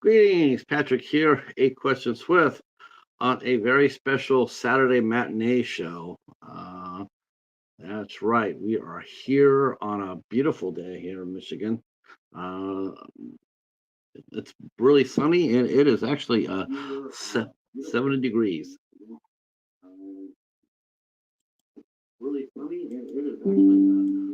Greetings, Patrick here, 8 Questions with, on a very special Saturday matinee show. That's right, we are here on a beautiful day here in Michigan. Uh, it's really sunny and it is actually 70 degrees. Um, really sunny and it is actually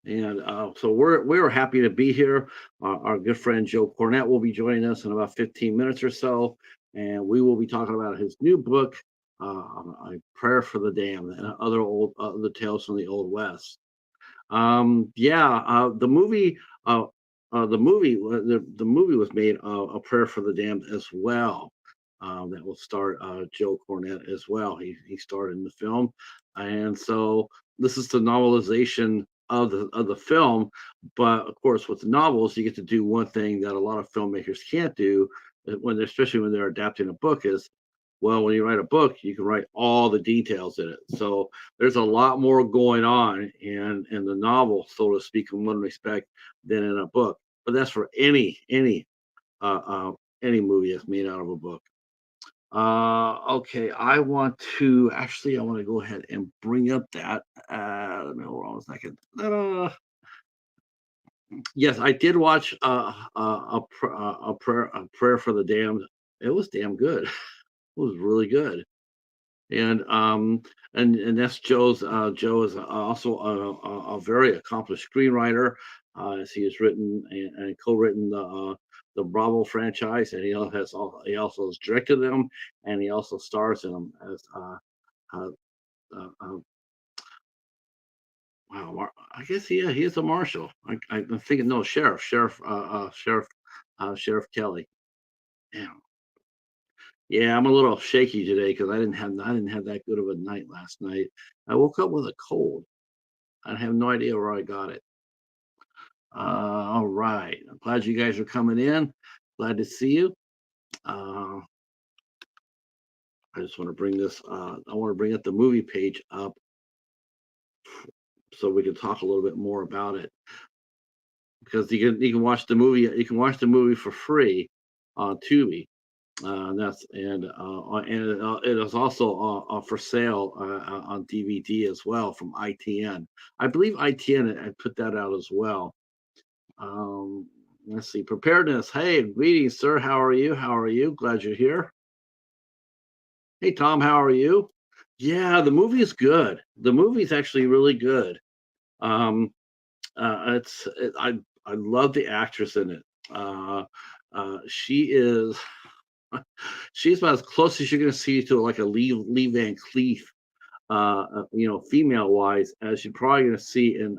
and so we're happy to be here. Our good friend Joe Cornet will be joining us in about 15 minutes or so, and we will be talking about his new book, "A Prayer for the Damned," and other tales from the Old West. Yeah, the movie was made, "A Prayer for the Damned" as well. That will star Joe Cornet as well. He starred in the film, and so this is the novelization of the film. But of course, with the novels, you get to do one thing that a lot of filmmakers can't do, especially when they're adapting a book. Is well, when you write a book, you can write all the details in it. So there's a lot more going on in the novel, so to speak, in one respect, than in a book. But that's for uh, uh, any movie that's made out of a book. Okay, I want to go ahead and bring up that. Let me hold on a second. Yes, I did watch a prayer for the damned. It was damn good. It was really good. And that's Joe is also a very accomplished screenwriter, as he has written and co-written the Bravo franchise, and he also has directed them, and he also stars in them as uh, uh, wow, I guess he is a marshal. I'm thinking, no, Sheriff Kelly. Yeah. Yeah, I'm a little shaky today because I didn't have that good of a night last night. I woke up with a cold. I have no idea where I got it. All right. I'm glad you guys are coming in. Glad to see you. Uh, I just want to bring this. I want to bring up the movie page up so we can talk a little bit more about it, because you can watch the movie. You can watch the movie for free on Tubi. It is also for sale on DVD as well from ITN. I believe ITN had put that out as well. Let's see. Preparedness. Hey, greetings, sir. How are you? How are you? Glad you're here. Hey, Tom. How are you? Yeah, the movie is good. The movie's actually really good. Um, I love the actress in it. She is she's about as close as you're going to see to like a Lee Van Cleef, female wise, as you're probably going to see in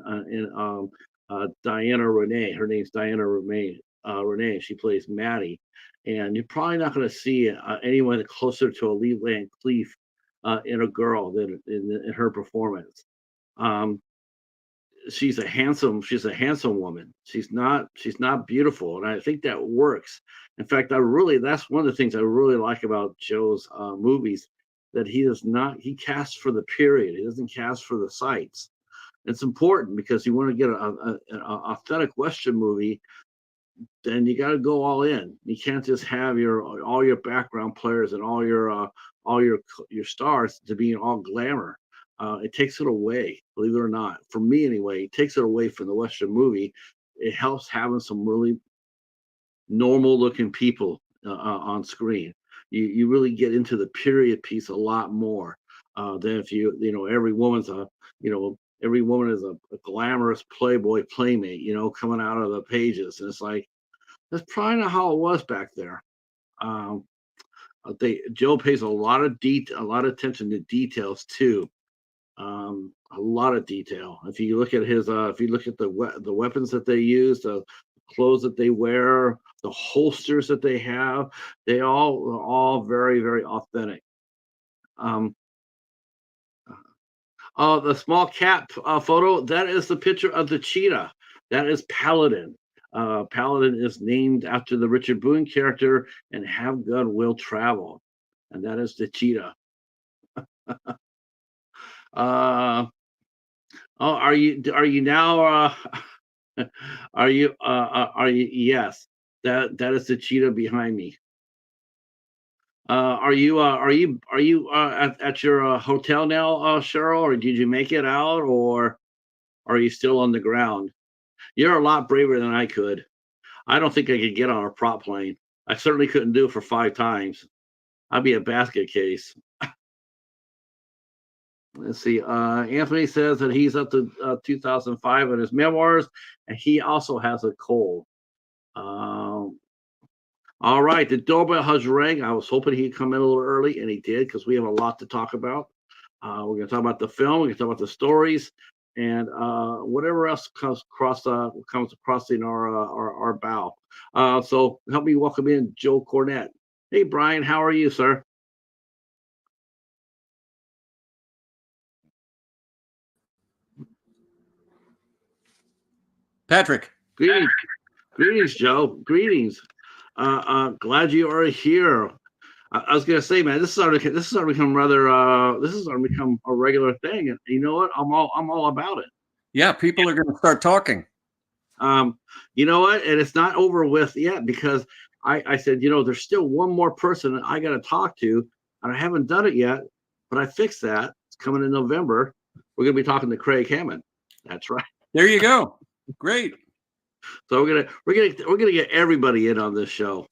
Diana Renee. Her name's Diana Renee. Renee. She plays Maddie, and you're probably not going to see anyone closer to a Lee Van Cleef in a girl than in her performance. Um, she's a handsome woman. She's not beautiful, and I think that works. In fact, that's one of the things I really like about Joe's movies, that he casts for the period. He doesn't cast for the sights. It's important because you want to get an authentic Western movie, then you got to go all in. You can't just have your all your background players and all your stars to be all glamour. It takes it away, believe it or not. For me, anyway, it takes it away from the Western movie. It helps having some really normal looking people on screen. You really get into the period piece a lot more than if every woman is a glamorous Playboy playmate, coming out of the pages, and it's like that's probably not how it was back there. Um, Joe pays a lot of attention to details too. A lot of detail. If you look at the weapons that they use, the clothes that they wear, the holsters that they have, they all are all very, very authentic. Um, the small cat photo, that is the picture of the cheetah. That is Paladin. Paladin is named after the Richard Boone character and Have Gun Will Travel. And that is the cheetah. Uh, oh, are you now? Are you? Yes. That is the cheetah behind me. Are you at your hotel now, Cheryl, or did you make it out, or are you still on the ground? You're a lot braver than I could. I don't think I could get on a prop plane. I certainly couldn't do it for 5 times. I'd be a basket case. Let's see. Anthony says that he's up to 2005 in his memoirs, and he also has a cold. Um, all right, the doorbell has rang. I was hoping he'd come in a little early, and he did because we have a lot to talk about. We're going to talk about the film. We're going to talk about the stories, and whatever else comes crossing our bow. So help me welcome in Joe Cornet. Hey, Brian, how are you, sir? Patrick. Greetings, greetings, Joe. Greetings. Glad you are here. I was gonna say, man, this is starting to become rather this is starting to become a regular thing, and you know what? I'm all about it. Yeah, people are going to start talking. Um, you know what? And it's not over with yet because I said, there's still one more person that I got to talk to, and I haven't done it yet, but I fixed that. It's coming in November. We're gonna be talking to Craig Hammond. That's right. There you go. Great. So we're gonna get everybody in on this show.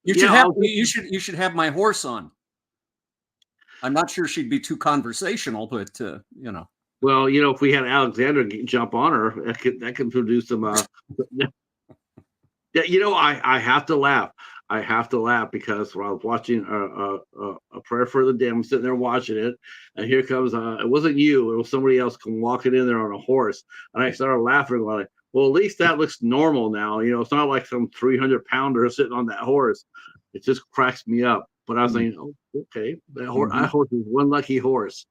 You should have you should have my horse on. I'm not sure she'd be too conversational, but Well, if we had Alexander jump on her, that could produce some. Yeah, I have to laugh. I have to laugh because when I was watching a prayer for the dead, I'm sitting there watching it, and here comes it wasn't you, it was somebody else come walking in there on a horse, and I started laughing like, well, at least that looks normal now. It's not like some 300-pounder sitting on that horse. It just cracks me up. But I was thinking, oh, okay, that horse is one lucky horse.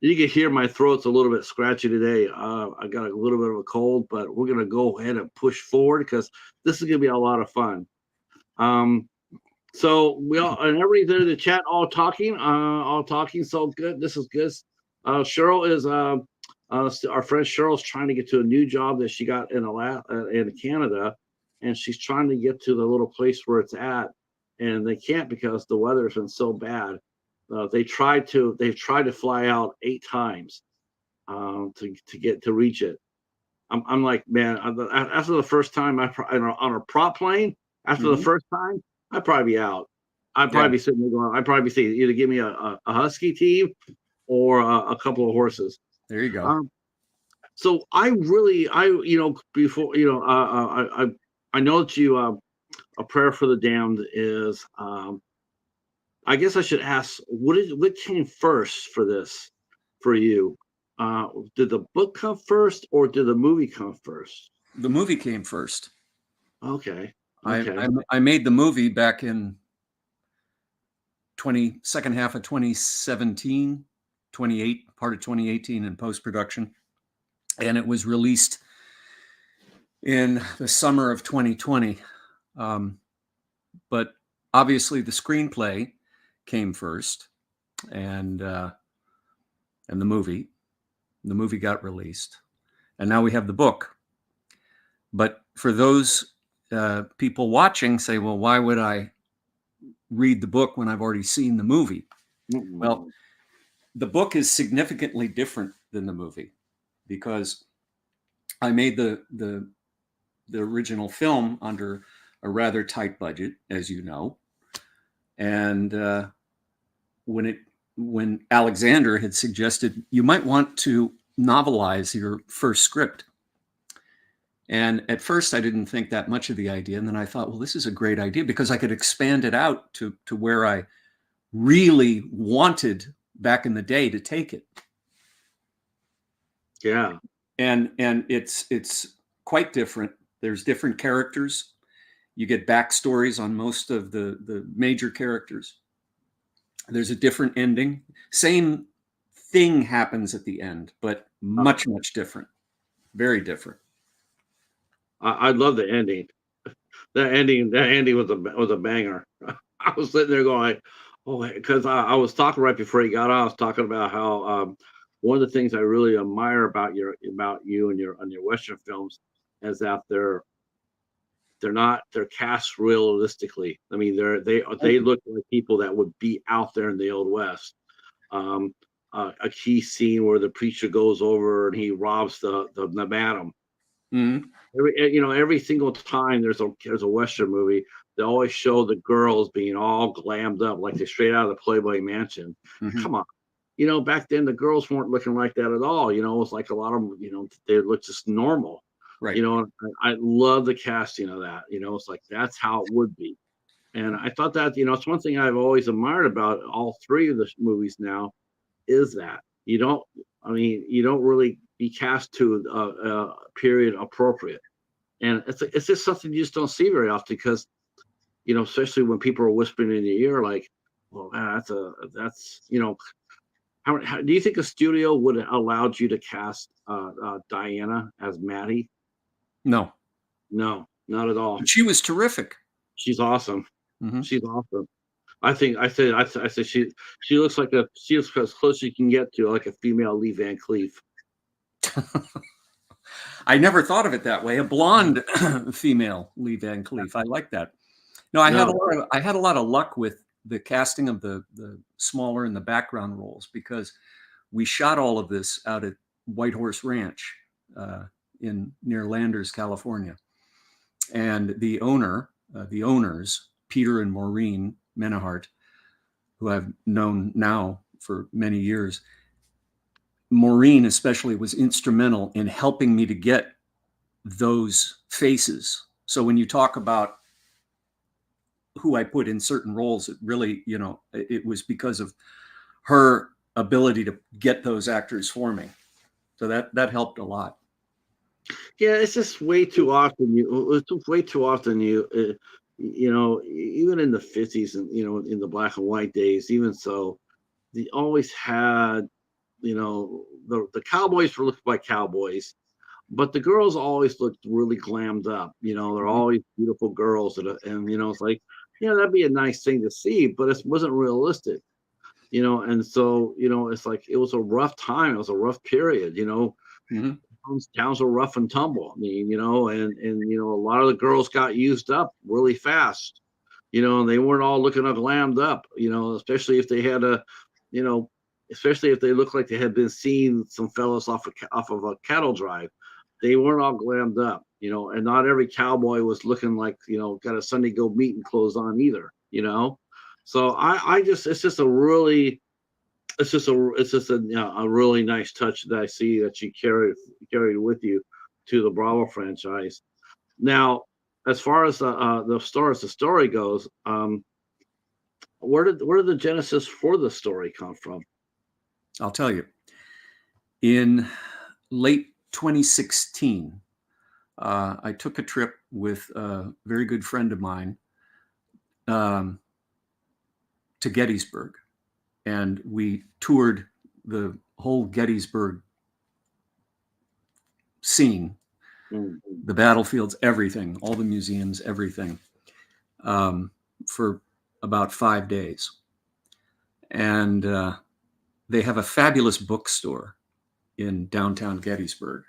You can hear my throat's a little bit scratchy today. I got a little bit of a cold, but we're gonna go ahead and push forward because this is gonna be a lot of fun. So we all and everybody's there in the chat, all talking. So good. This is good. Cheryl is our friend Cheryl's trying to get to a new job that she got in Canada, and she's trying to get to the little place where it's at, and they can't because the weather's been so bad. They've tried to fly out 8 times to reach it. I'm like, man, after the first time on a prop plane, after the first time, I'd probably be out. I'd probably be sitting there going, I'd probably be saying either give me a husky team or a couple of horses. There you go. So before I know that you a prayer for the damned is I guess I should ask what came first for you? Did the book come first or did the movie come first? The movie came first. Okay. I made the movie back in second half of 2017, part of 2018 in post-production. And it was released in the summer of 2020. But obviously the screenplay came first and the movie got released, and now we have the book. But for those people watching say, well, why would I read the book when I've already seen the movie? Mm-hmm. Well, the book is significantly different than the movie because I made the original film under a rather tight budget, as you know. And when Alexander had suggested you might want to novelize your first script. And at first I didn't think that much of the idea. And then I thought, well, this is a great idea because I could expand it out to where I really wanted back in the day to take it. Yeah. And it's quite different. There's different characters. You get backstories on most of the major characters. There's a different ending. Same thing happens at the end, but much, much different. Very different. I love the ending. That ending was a banger. I was sitting there going, oh, because I was talking right before he got on. I was talking about how one of the things I really admire about you and your Western films as that they're cast realistically. I mean, they look like people that would be out there in the Old West. Um, a key scene where the preacher goes over and he robs the madam. Mhm. Every single time there's a Western movie, they always show the girls being all glammed up like they're straight out of the Playboy Mansion. Mhm. Come on. Back then the girls weren't looking like that at all. It was like a lot of them, they looked just normal. Right. I love the casting of that. It's like that's how it would be. And I thought that, it's one thing I've always admired about all three of the movies now is that you don't really be cast to a period appropriate. And it's just something you just don't see very often because, especially when people are whispering in your ear, like, well, man, how do you think a studio would have allowed you to cast Diana as Maddie? No, No, not at all. but she was terrific. She's awesome. Mhm. She's awesome. I said she looks as close as you can get to like a female Lee Van Cleef. I never thought of it that way. A blonde female Lee Van Cleef. I like that. No, I had No, a lot of luck with the casting of the smaller and the background roles because we shot all of this out at White Horse Ranch in near Landers, California, and the owners, Peter and Maureen Menahart, who I've known now for many years. Maureen especially was instrumental in helping me to get those faces. So when you talk about who I put in certain roles, it really, it was because of her ability to get those actors for me. So that helped a lot. yeah, it's just way too often. It's way too often. Even in the 50s and in the black and white days, even so, they always had the cowboys were looked like cowboys, but the girls always looked really glammed up. They're Mhm. always beautiful girls, and it's like, that'd be a nice thing to see, but it wasn't realistic. And so it's like it was a rough time. It was a rough period. Mhm. Towns were rough and tumble. I mean, a lot of the girls got used up really fast. And they weren't all looking up glammed up. Especially if they had you know, especially if they looked like they had been seeing some fellas off of a cattle drive. They weren't all glammed up. And not every cowboy was looking like got a Sunday go meeting clothes on either. So I just it's just a really a really nice touch that I see that you carried with you to the Bravo franchise. Now, as far as the story goes, where did the genesis for the story come from? I'll tell you. In late 2016, I took a trip with a very good friend of mine um, to Gettysburg, and we toured the whole Gettysburg scene, Mm-hmm. the battlefields, everything, all the museums, everything, for about 5 days. And they have a fabulous bookstore in downtown Gettysburg.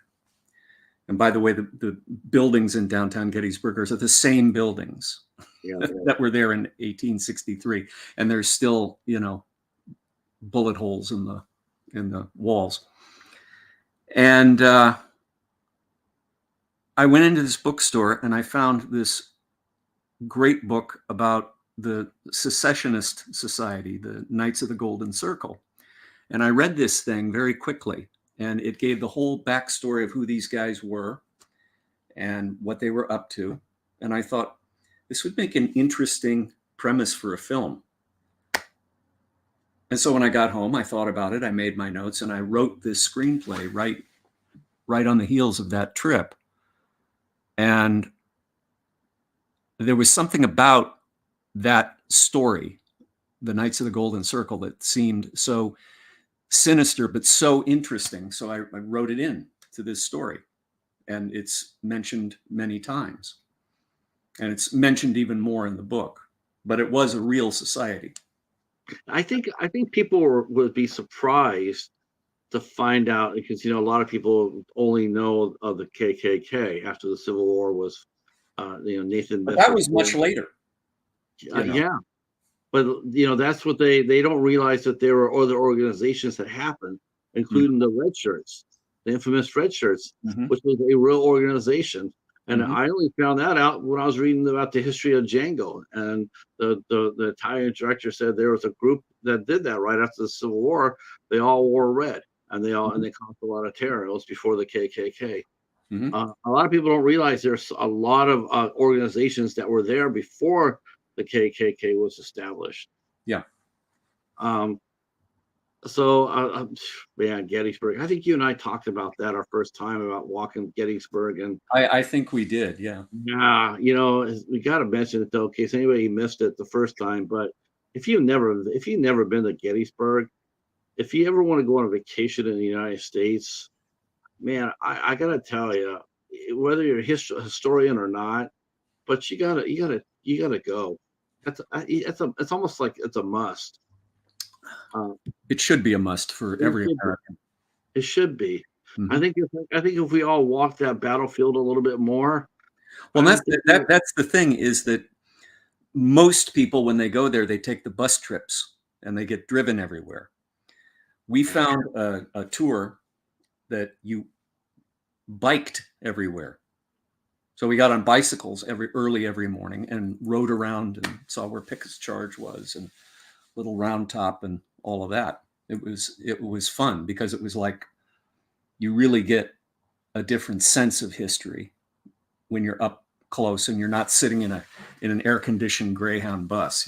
And by the way, the buildings in downtown Gettysburg are the same buildings Yeah, that were there in 1863, and there's still, bullet holes in the walls. And I went into this bookstore and I found this great book about the secessionist society, the Knights of the Golden Circle. And I read this thing very quickly, and it gave the whole backstory of who these guys were and what they were up to. And I thought this would make an interesting premise for a film. And so when I got home, I thought about it, I made my notes, and I wrote this screenplay right on the heels of that trip. And there was something about that story, the Knights of the Golden Circle, that seemed so sinister but so interesting. So I wrote it in to this story, and it's mentioned many times, and it's mentioned even more in the book. But it was a real society. I think people would be surprised to find out, because a lot of people only know of the KKK after the Civil War was, Nathan But that Bedford was much Forrest. later, you know. Yeah, but that's what they don't realize, that there were other organizations that happened, including the Red Shirts, the infamous Red Shirts, Mm-hmm. which was a real organization. And Mm-hmm. I only found that out when I was reading about the history of Django. And the Italian director said there was a group that did that right after the Civil War. They all wore red, and they caused a lot of terror. It was before the KKK. Mm-hmm. A lot of people don't realize there's a lot of organizations that were there before the KKK was established. Yeah. Um, so, man, Gettysburg. I think you and I talked about that our first time about walking Gettysburg, and I think we did. Yeah. yeah, we got to mention it though, in case anybody missed it the first time. But if you've never been to Gettysburg, if you ever want to go on a vacation in the United States, man, I gotta tell you, whether you're a historian or not, but you gotta go. It's almost like it's a must. Uh, It should be a must for it every should be. American. It should be. Mm-hmm. I think if we all walk that battlefield a little bit more, Well, I don't think that's the thing, is that most people, when they go there, they take the bus trips and they get driven everywhere. We found a tour that you biked everywhere. So we got on bicycles early every morning and rode around and saw where Pickett's Charge was and Little Round Top and all of that. It was fun because it was like you really get a different sense of history when you're up close and you're not sitting in an air-conditioned Greyhound bus,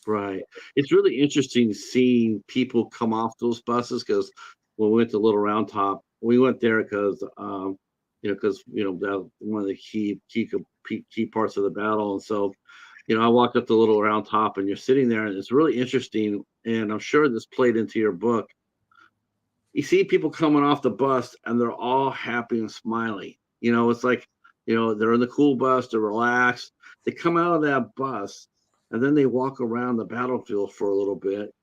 right. It's really interesting seeing people come off those buses, because when we went to Little Round Top, we went there because that one of the key parts of the battle. And so, I walked up to Little Round Top, and you're sitting there, and it's really interesting. And I'm sure this played into your book. You see people coming off the bus, and they're all happy and smiling. It's like, they're in the cool bus, they're relaxed. They come out of that bus, and then they walk around the battlefield for a little bit.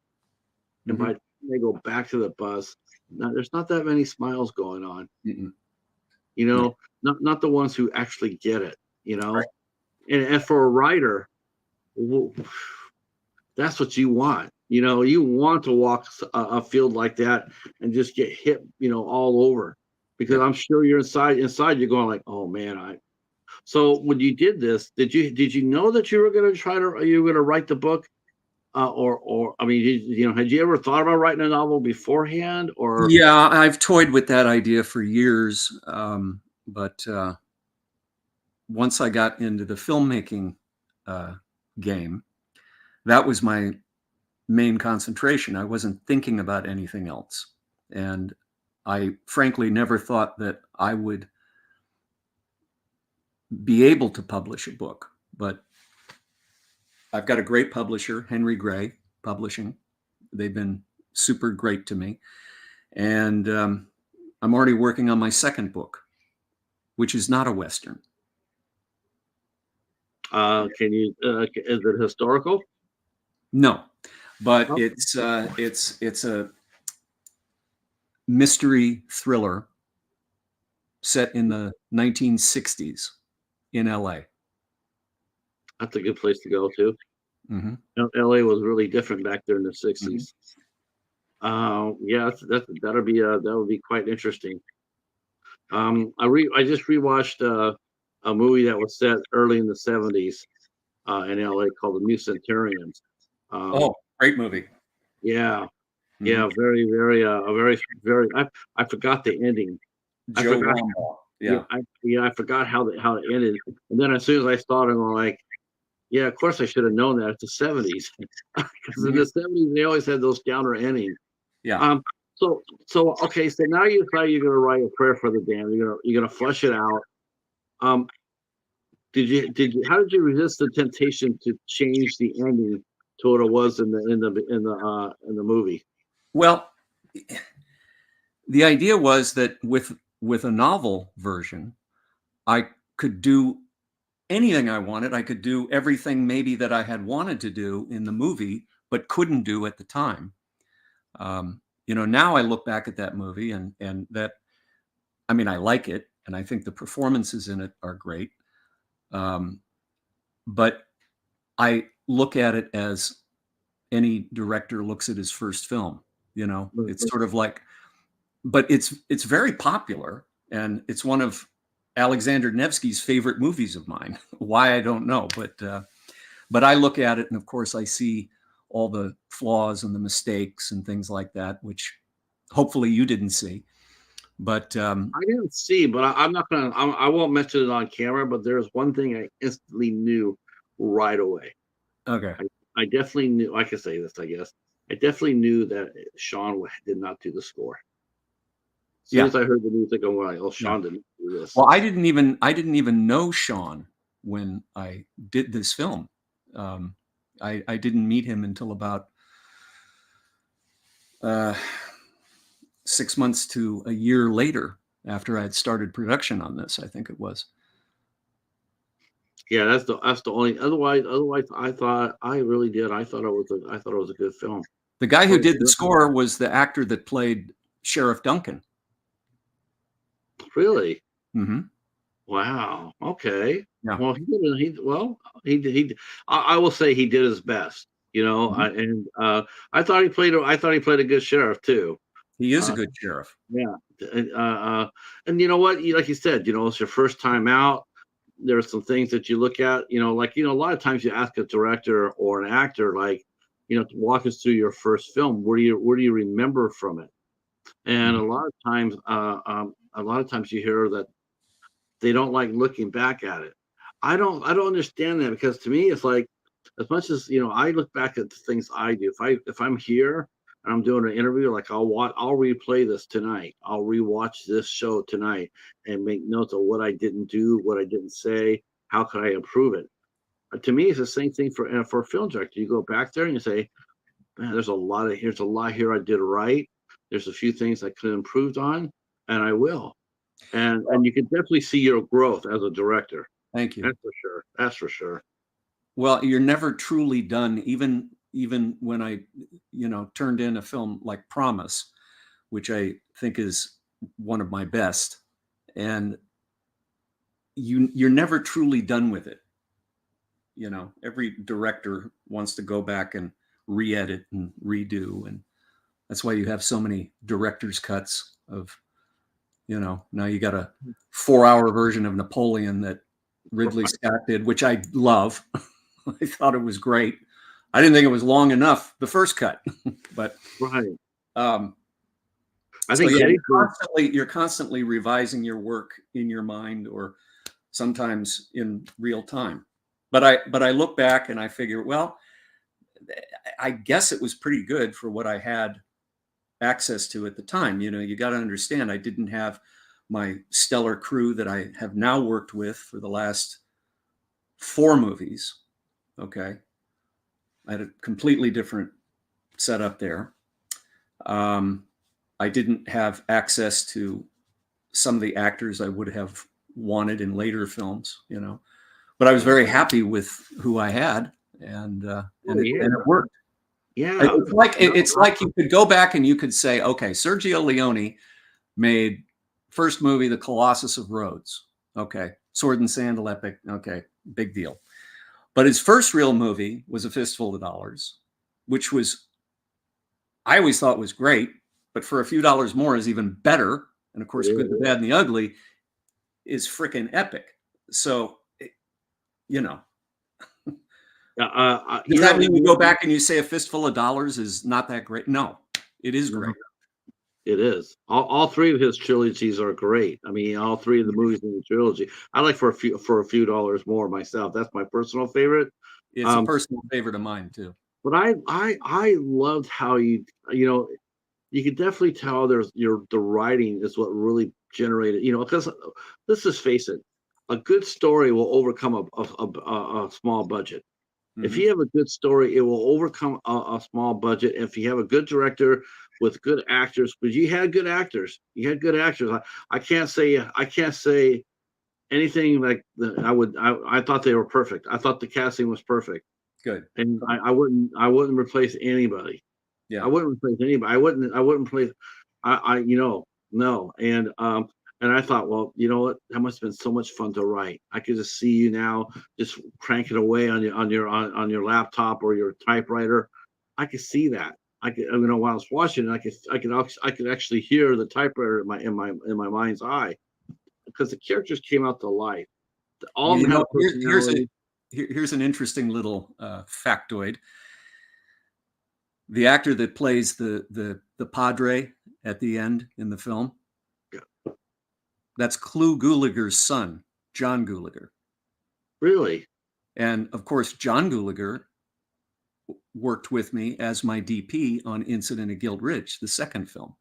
And Mm-hmm. by the time they go back to the bus, there's not that many smiles going on. Mm-mm. No. Not the ones who actually get it. Right. And for a writer, that's what you want. You want to walk a field like that and just get hit, all over, because Yeah. I'm sure you're inside you're going like, oh man. So when you did this, did you know that you were going to write the book, or I mean, had you ever thought about writing a novel beforehand, or? Yeah, I've toyed with that idea for years, but once I got into the filmmaking game, that was my main concentration. I wasn't thinking about anything else. And I frankly never thought that I would be able to publish a book. But I've got a great publisher, Henry Gray Publishing. They've been super great to me. And I'm already working on my second book, which is not a Western. Can you? Is it historical? No, but Oh. it's a mystery thriller set in the 1960s in LA. That's a good place to go to. Mm-hmm. LA was really different back there in the Mm-hmm. 60s. Yeah, that would be quite interesting. I just rewatched a movie that was set early in the 70s in LA called The New Centurions. Oh, great movie. Yeah, Mm-hmm. yeah, very, very, very. I forgot the ending. I Joe forgot. Cornet. Yeah, Yeah. I forgot how it ended. And then as soon as I saw it, I'm like, yeah, of course I should have known that. It's the 70s, because in Mm-hmm. the 70s they always had those downer endings. Yeah. So okay, so now you decide you're gonna write a prayer for the damned. You're gonna flush it out. Um, how did you resist the temptation to change the ending to what it was in the movie? Well, the idea was that with a novel version, I could do anything I wanted. I could do everything maybe that I had wanted to do in the movie, but couldn't do at the time. now I look back at that movie and that, I mean, I like it, and I think the performances in it are great. But I look at it as any director looks at his first film. It's sort of like, but it's very popular, and it's one of Alexander Nevsky's favorite movies of mine. Why, I don't know, but I look at it, and of course I see all the flaws and the mistakes and things like that, which hopefully you didn't see. But I didn't see, but I'm not gonna. I won't mention it on camera. But there's one thing I instantly knew right away. okay, I definitely knew. I could say this, I guess. I definitely knew that Sean did not do the score. As soon yeah, as I heard the music, I'm like, "Oh, yeah. Sean didn't do this." Well, I didn't even know Sean when I did this film. I didn't meet him until about 6 months to a year later, after I had started production on this. I think it was. Yeah, that's the only. Otherwise, I thought I really did. I thought it was a good film. The guy who did the score was the actor that played Sheriff Duncan. Really? Mm-hmm. Wow. Okay. Yeah. Well, I will say he did his best. Mm-hmm. I thought he played. I thought he played a good sheriff too. He is a Uh, good sheriff. yeah. And you know what? Like you said, it's your first time out. There are some things that you look at. A lot of times you ask a director or an actor, like, to walk us through your first film. Where do you remember from it? And Mm-hmm. a lot of times you hear that they don't like looking back at it. I don't understand that, because to me it's like, as much as I look back at the things I do. If I'm here and I'm doing an interview, like I'll replay this tonight. I'll rewatch this show tonight and make notes of what I didn't do, what I didn't say, how could I improve it. To me, it's the same thing for a film director. You go back there and you say, man, here's a lot here I did right. There's a few things I could have improved on, and I will. And you can definitely see your growth as a director. Thank you. That's for sure. That's for sure. Well, you're never truly done, even when I, turned in a film like Promise, which I think is one of my best, and you're never truly done with it. Every director wants to go back and re-edit and redo, and that's why you have so many director's cuts of, now you got a 4-hour version of Napoleon that Ridley Scott did, which I love. I thought it was great. I didn't think it was long enough, the first cut, but Right. I think you're constantly revising your work in your mind, or sometimes in real time. But I look back and I figure, well, I guess it was pretty good for what I had access to at the time. You got to understand, I didn't have my stellar crew that I have now worked with for the last 4 movies. Okay. I had a completely different setup there. I didn't have access to some of the actors I would have wanted in later films, but I was very happy with who I had, and it worked. Yeah. It's like you could go back and you could say, okay, Sergio Leone made first movie, The Colossus of Rhodes. Okay. Sword and Sandal epic. Okay. Big deal. But his first real movie was A Fistful of Dollars, which I always thought was great, but for a few dollars more is even better. And of course, Good, the Bad, and the Ugly is freaking epic. So, does that mean you go back and you say A Fistful of Dollars is not that great? No, it is great. It is. All 3 of his trilogies are great. I mean, all 3 of the movies in the trilogy. I like for a few dollars more myself. That's my personal favorite. It's a personal favorite of mine too. But I loved how you could definitely tell the writing is what really generated, because let's just face it, a good story will overcome a small budget. Mm-hmm. If you have a good story, it will overcome a small budget. If you have a good director with good actors, because you had good actors, I can't say anything like I thought they were perfect. I thought the casting was perfect. Good. And I wouldn't replace anybody. Yeah. I wouldn't replace anybody. I wouldn't play. No. And I thought, well, you know what? That must have been so much fun to write. I could just see you now, just cranking away on your laptop or your typewriter. I could see that. While I was watching it, I could actually hear the typewriter in my mind's eye because the characters came out to life. All of You them had know, a personality. here's an interesting little factoid. The actor that plays the padre at the end in the film, Yeah. that's Clu Gulager's son, John Gulager. Really? And of course, John Gulager worked with me as my DP on Incident at Guild Ridge, the second film.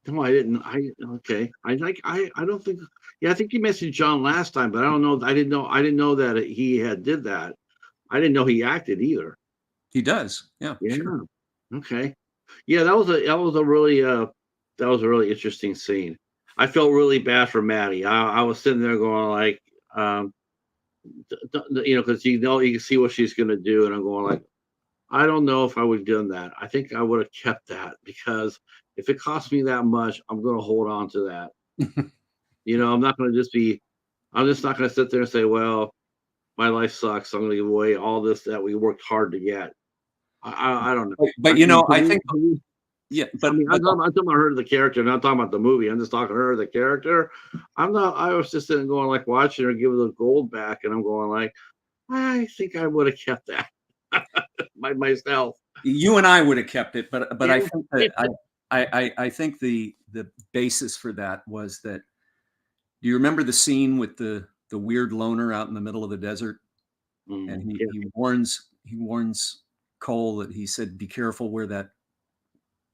No, I didn't. Okay. I don't think. Yeah, I think you mentioned John last time, but I don't know. I didn't know that he had did that. I didn't know he acted either. He does. Yeah, Yeah. sure. Okay. Yeah, that was a really interesting scene. I felt really bad for Maddie. I was sitting there going like, because you can see what she's going to do, and I'm going like, I don't know if I would have done that. I think I would have kept that because if it cost me that much, I'm going to hold on to that. I'm not going to I'm just not going to sit there and say, well, my life sucks. I'm going to give away all this that we worked hard to get. I don't know. But I think, yeah, but I'm talking about her, the character, not talking about the movie. I'm just talking her, the character. I was just sitting going like watching her give her the gold back, and I'm going like, I think I would have kept that myself. you and I would have kept it, but I think that I think the basis for that was that. Do you remember the scene with the weird loner out in the middle of the desert? And he warns Cole that he said, be careful where that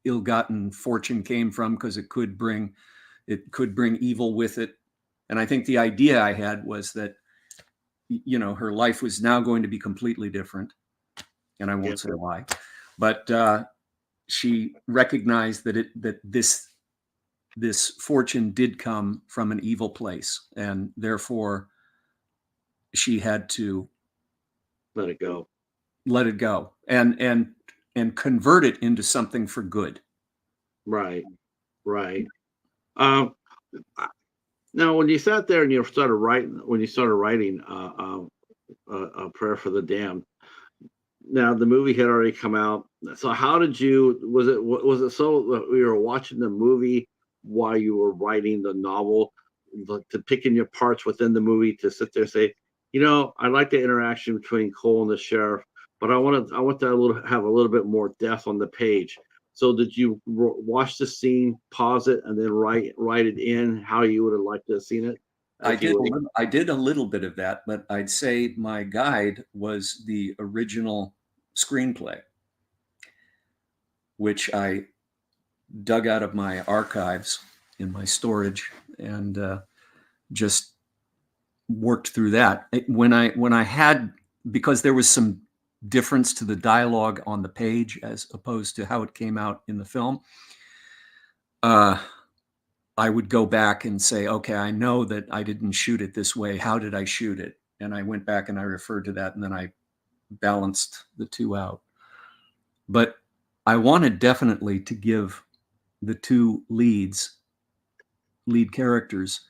ill-gotten fortune came from, because it could bring evil with it. And I think the idea I had was that, her life was now going to be completely different. And I won't say why, but she recognized that this fortune did come from an evil place, and therefore she had to Let it go and convert it into something for good. Right. Um, Now, when you sat there and you started writing a prayer for the damned. Now the movie had already come out. So how did you? Was it so that you were watching the movie while you were writing the novel, to picking your parts within the movie to sit there and say, I like the interaction between Cole and the sheriff, but I want to have a little bit more depth on the page. So did you watch the scene, pause it, and then write it in how you would have liked to have seen it? I did a little bit of that, but I'd say my guide was the original screenplay, which I dug out of my archives in my storage and just worked through that. When I had, because there was some difference to the dialogue on the page as opposed to how it came out in the film, I would go back and say, okay, I know that I didn't shoot it this way. How did I shoot it? And I went back and I referred to that, and then I balanced the two out. But I wanted definitely to give the two lead characters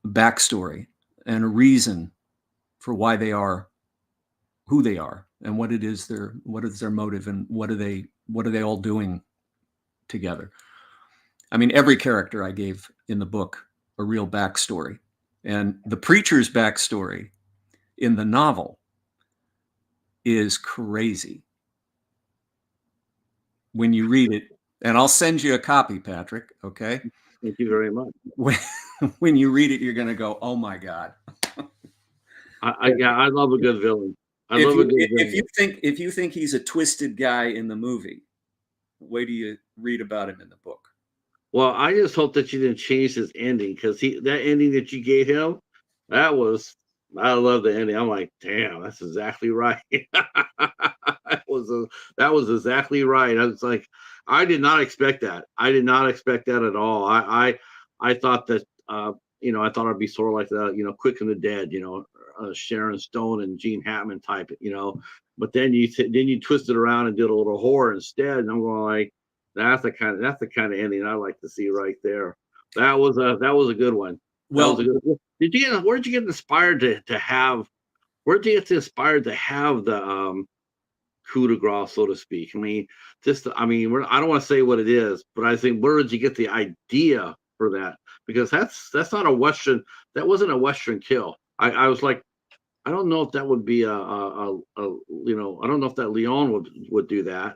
backstory and a reason for why they are who they are, and what is their motive, and what are they all doing together. I mean, every character I gave in the book a real backstory, and the preacher's backstory in the novel is crazy when you read it. And I'll send you a copy, Patrick. Okay. Thank you very much. When you read it, you're going to go, "Oh my God!" I love a good villain. If you think he's a twisted guy in the movie, wait till you read about him in the book. Well, I just hope that you didn't change his ending, because that ending that you gave him, I love the ending. I'm like, damn, that's exactly right. that was exactly right. I was like, I did not expect that. I did not expect that at all. I thought that I thought I'd be sort of like the Quick and the Dead, Sharon Stone and Gene Hackman type, but then you twist it around and did a little horror instead, and I'm going like, that's the kind of ending I like to see right there. That was a good one. That was Well, a good. Where did you get inspired to have? Where did you get inspired to have the coup de grace, so to speak? I mean, I don't want to say what it is, but I think where did you get the idea for that? Because that's not a Western. That wasn't a Western kill. I was like, I don't know if that would be I don't know if that Leon would do that,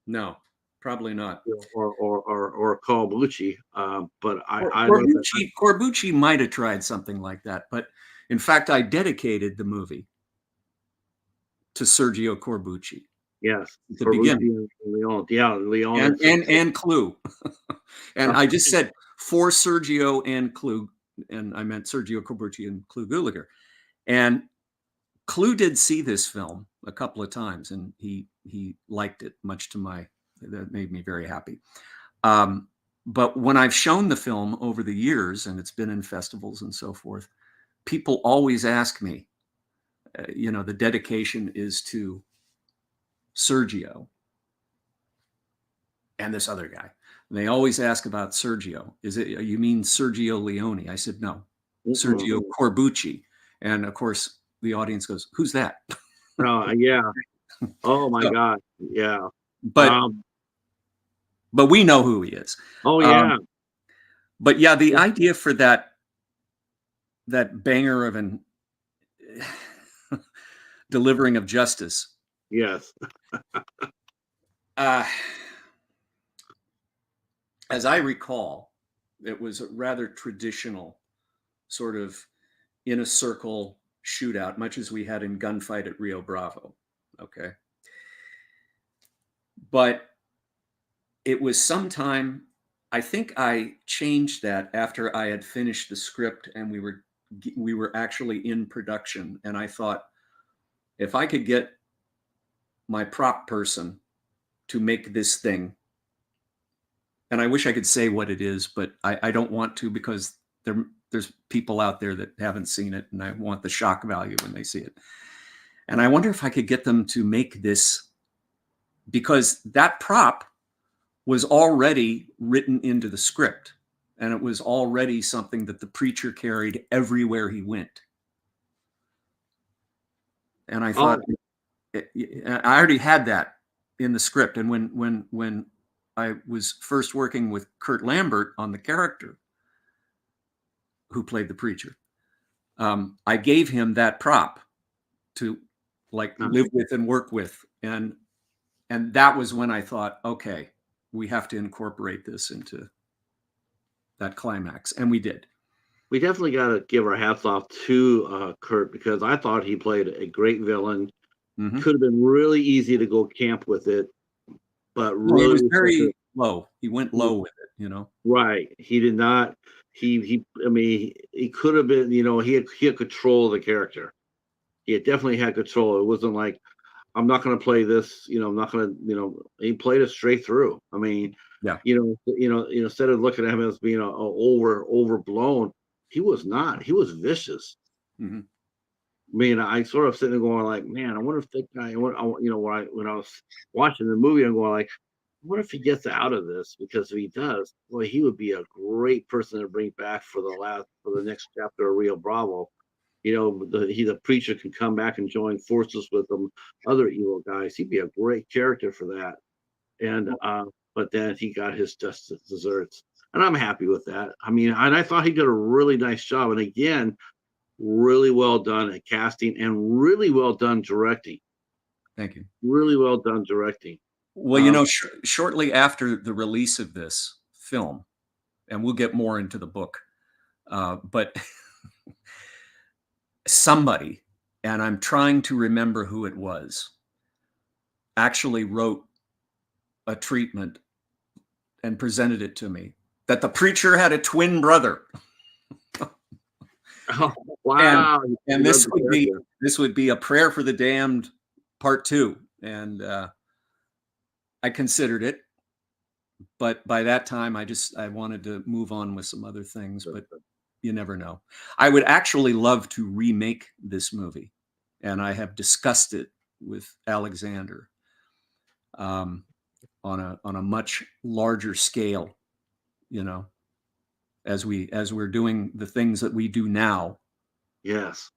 no, probably not. or Kawabuchi. But I know that. Corbucci might have tried something like that, but in fact, I dedicated the movie to Sergio Corbucci Yes, at the Kawabuchi beginning, and Leon. Yeah, Leon. and Clue, and I just said for Sergio and Clue, and I meant Sergio Corbucci and Clue Gulager, and Clue did see this film a couple of times, and he liked it, much to that made me very happy. But when I've shown the film over the years, and it's been in festivals and so forth, people always ask me, the dedication is to Sergio and this other guy. And they always ask about Sergio. You mean Sergio Leone? I said, no, Sergio Corbucci. And of course, the audience goes, who's that? Oh, yeah. Oh my God. Yeah. But we know who he is. Oh yeah. But yeah, the idea for that banger of an delivering of justice. Yes. As I recall, it was a rather traditional sort of in a circle shootout, much as we had in Gunfight at Rio Bravo. Okay. But it was sometime, I think I changed that after I had finished the script and we were actually in production. And I thought, if I could get my prop person to make this thing, and I wish I could say what it is, but I don't want to, because there's people out there that haven't seen it, and I want the shock value when they see it. And I wonder if I could get them to make this, because that prop was already written into the script, and it was already something that the preacher carried everywhere he went. And I thought, I already had that in the script. And when I was first working with Kurt Lambert on the character who played the preacher, I gave him that prop to live with and work with. And that was when I thought, okay, we have to incorporate this into that climax. And we did. We definitely got to give our hats off to Kurt, because I thought he played a great villain. Mm-hmm. Could have been really easy to go camp with it, but really, he was very low. He went low with it, Right. He did not. He. I mean, he could have been. He had control of the character. He had definitely had control. It wasn't like, I'm not going to play this. I'm not going to. He played it straight through. I mean, yeah. Instead of looking at him as being overblown, he was not. He was vicious. Mm-hmm. I mean, I sort of sitting there going like, man, I wonder if that guy, when I was watching the movie, I'm going like, what if he gets out of this? Because if he does, boy, he would be a great person to bring back for the next chapter of Rio Bravo. The preacher can come back and join forces with them other evil guys. He'd be a great character for that. And but then he got his just desserts, and I'm happy with that. I mean, and I thought he did a really nice job. And again, really well done at casting and really well done directing. Thank you. Really well done directing. Well, shortly after the release of this film, and we'll get more into the book, but somebody, and I'm trying to remember who it was, actually wrote a treatment and presented it to me, that the preacher had a twin brother. Oh, wow. And this would be a Prayer for the Damned Part 2. And I considered it, but by that time I wanted to move on with some other things. But you never know. I would actually love to remake this movie, and I have discussed it with Alexander, on a much larger scale, you know, as we're doing the things that we do now. Yes.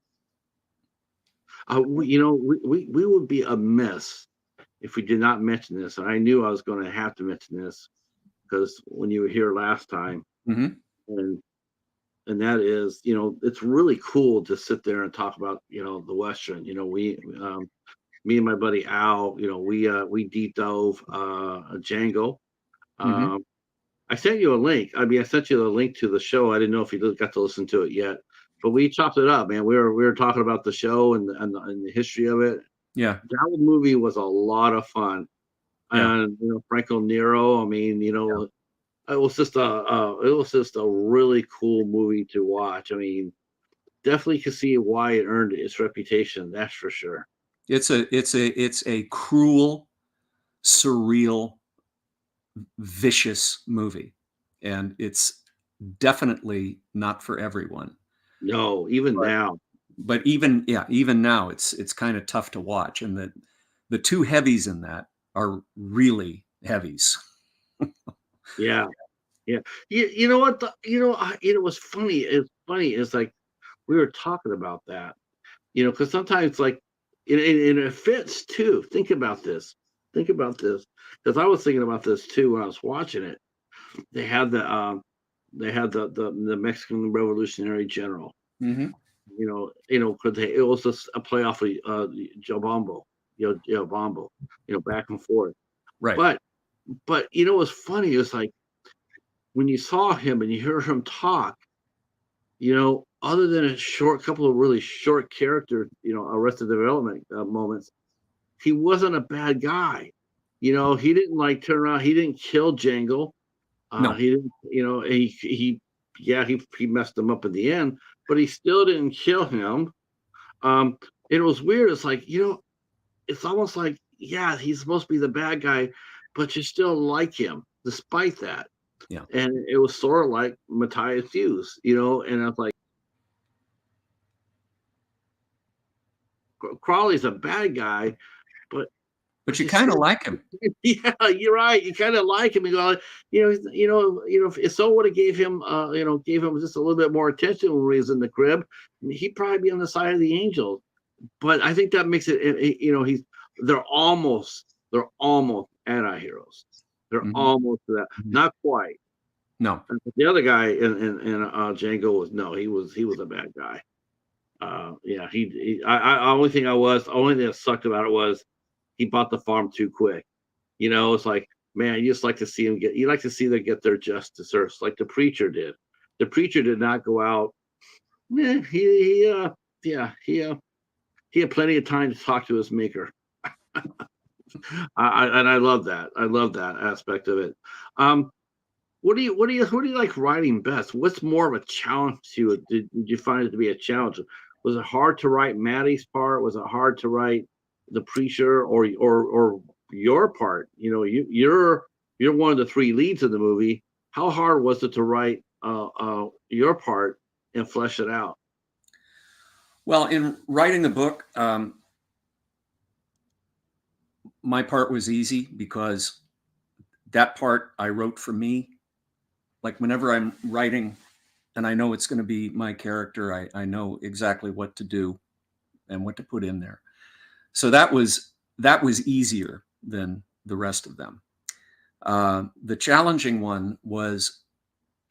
We would be amiss if we did not mention this. And I knew I was going to have to mention this because when you were here last time, Mm-hmm. and that is, it's really cool to sit there and talk about, the Western. Me and my buddy Al, we deep dove Django. Mm-hmm. Um, I sent you a link. I mean, I sent you the link to the show. I didn't know if you got to listen to it yet, but we chopped it up, man. We were talking about the show and the history of it. Yeah. That movie was a lot of fun, Yeah. and Franco Nero. I mean, it was just a really cool movie to watch. I mean, definitely can see why it earned its reputation. That's for sure. It's a cruel, surreal, vicious movie, and it's definitely not for everyone. No, even But now. even now, it's kind of tough to watch, and the two heavies in that are really heavies. Yeah, yeah. You know what? What's funny. It's funny. It's like we were talking about that. Because sometimes like, and it fits too. Think about this. Think about this. Because I was thinking about this too when I was watching it. They had the Mexican Revolutionary General. Mm-hmm. Because it was just a playoff of Joe Bombo, Bombo, back and forth. Right. But what's funny is like when you saw him and you hear him talk, other than a couple of really short character, Arrested Development moments, he wasn't a bad guy. He didn't like turn around. He didn't kill Django. No. He didn't, he messed him up at the end, but he still didn't kill him. It was weird. It's like, it's almost like, yeah, he's supposed to be the bad guy, but you still like him despite that. Yeah. And it was sort of like Matthias Hughes, and I was like, Crawley's a bad guy, but But you you kind of still, like him. yeah, you're right. You kind of like him. You go, if someone would have gave him just a little bit more attention when he was in the crib, he'd probably be on the side of the angels. But I think that makes it, they're almost anti-heroes. They're Mm-hmm. almost to that, Mm-hmm. not quite. No. The other guy in Django he was a bad guy. Yeah, only thing that sucked about it was he bought the farm too quick. It's like, man, you just like to see them get their just desserts, like the preacher did. The preacher did not go out. He had plenty of time to talk to his maker. I love that. I love that aspect of it. What do you like writing best? What's more of a challenge to you? Did you find it to be a challenge? Was it hard to write Maddie's part? Was it hard to write the preacher or your part? You're one of the three leads in the movie. How hard was it to write your part and flesh it out? Well, in writing the book, my part was easy because that part I wrote for me. Like whenever I'm writing and I know it's going to be my character, I know exactly what to do and what to put in there. So that was easier than the rest of them. The challenging one was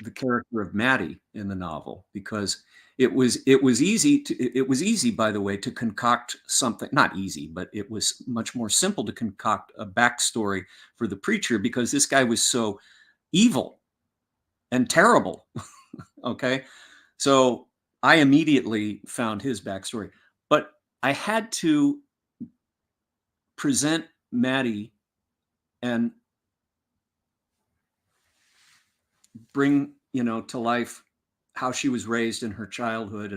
the character of Maddie in the novel, because it was easy, by the way, to concoct something. Not easy, but it was much more simple to concoct a backstory for the preacher, because this guy was so evil and terrible. Okay, so I immediately found his backstory, but I had to present Maddie and bring to life how she was raised in her childhood,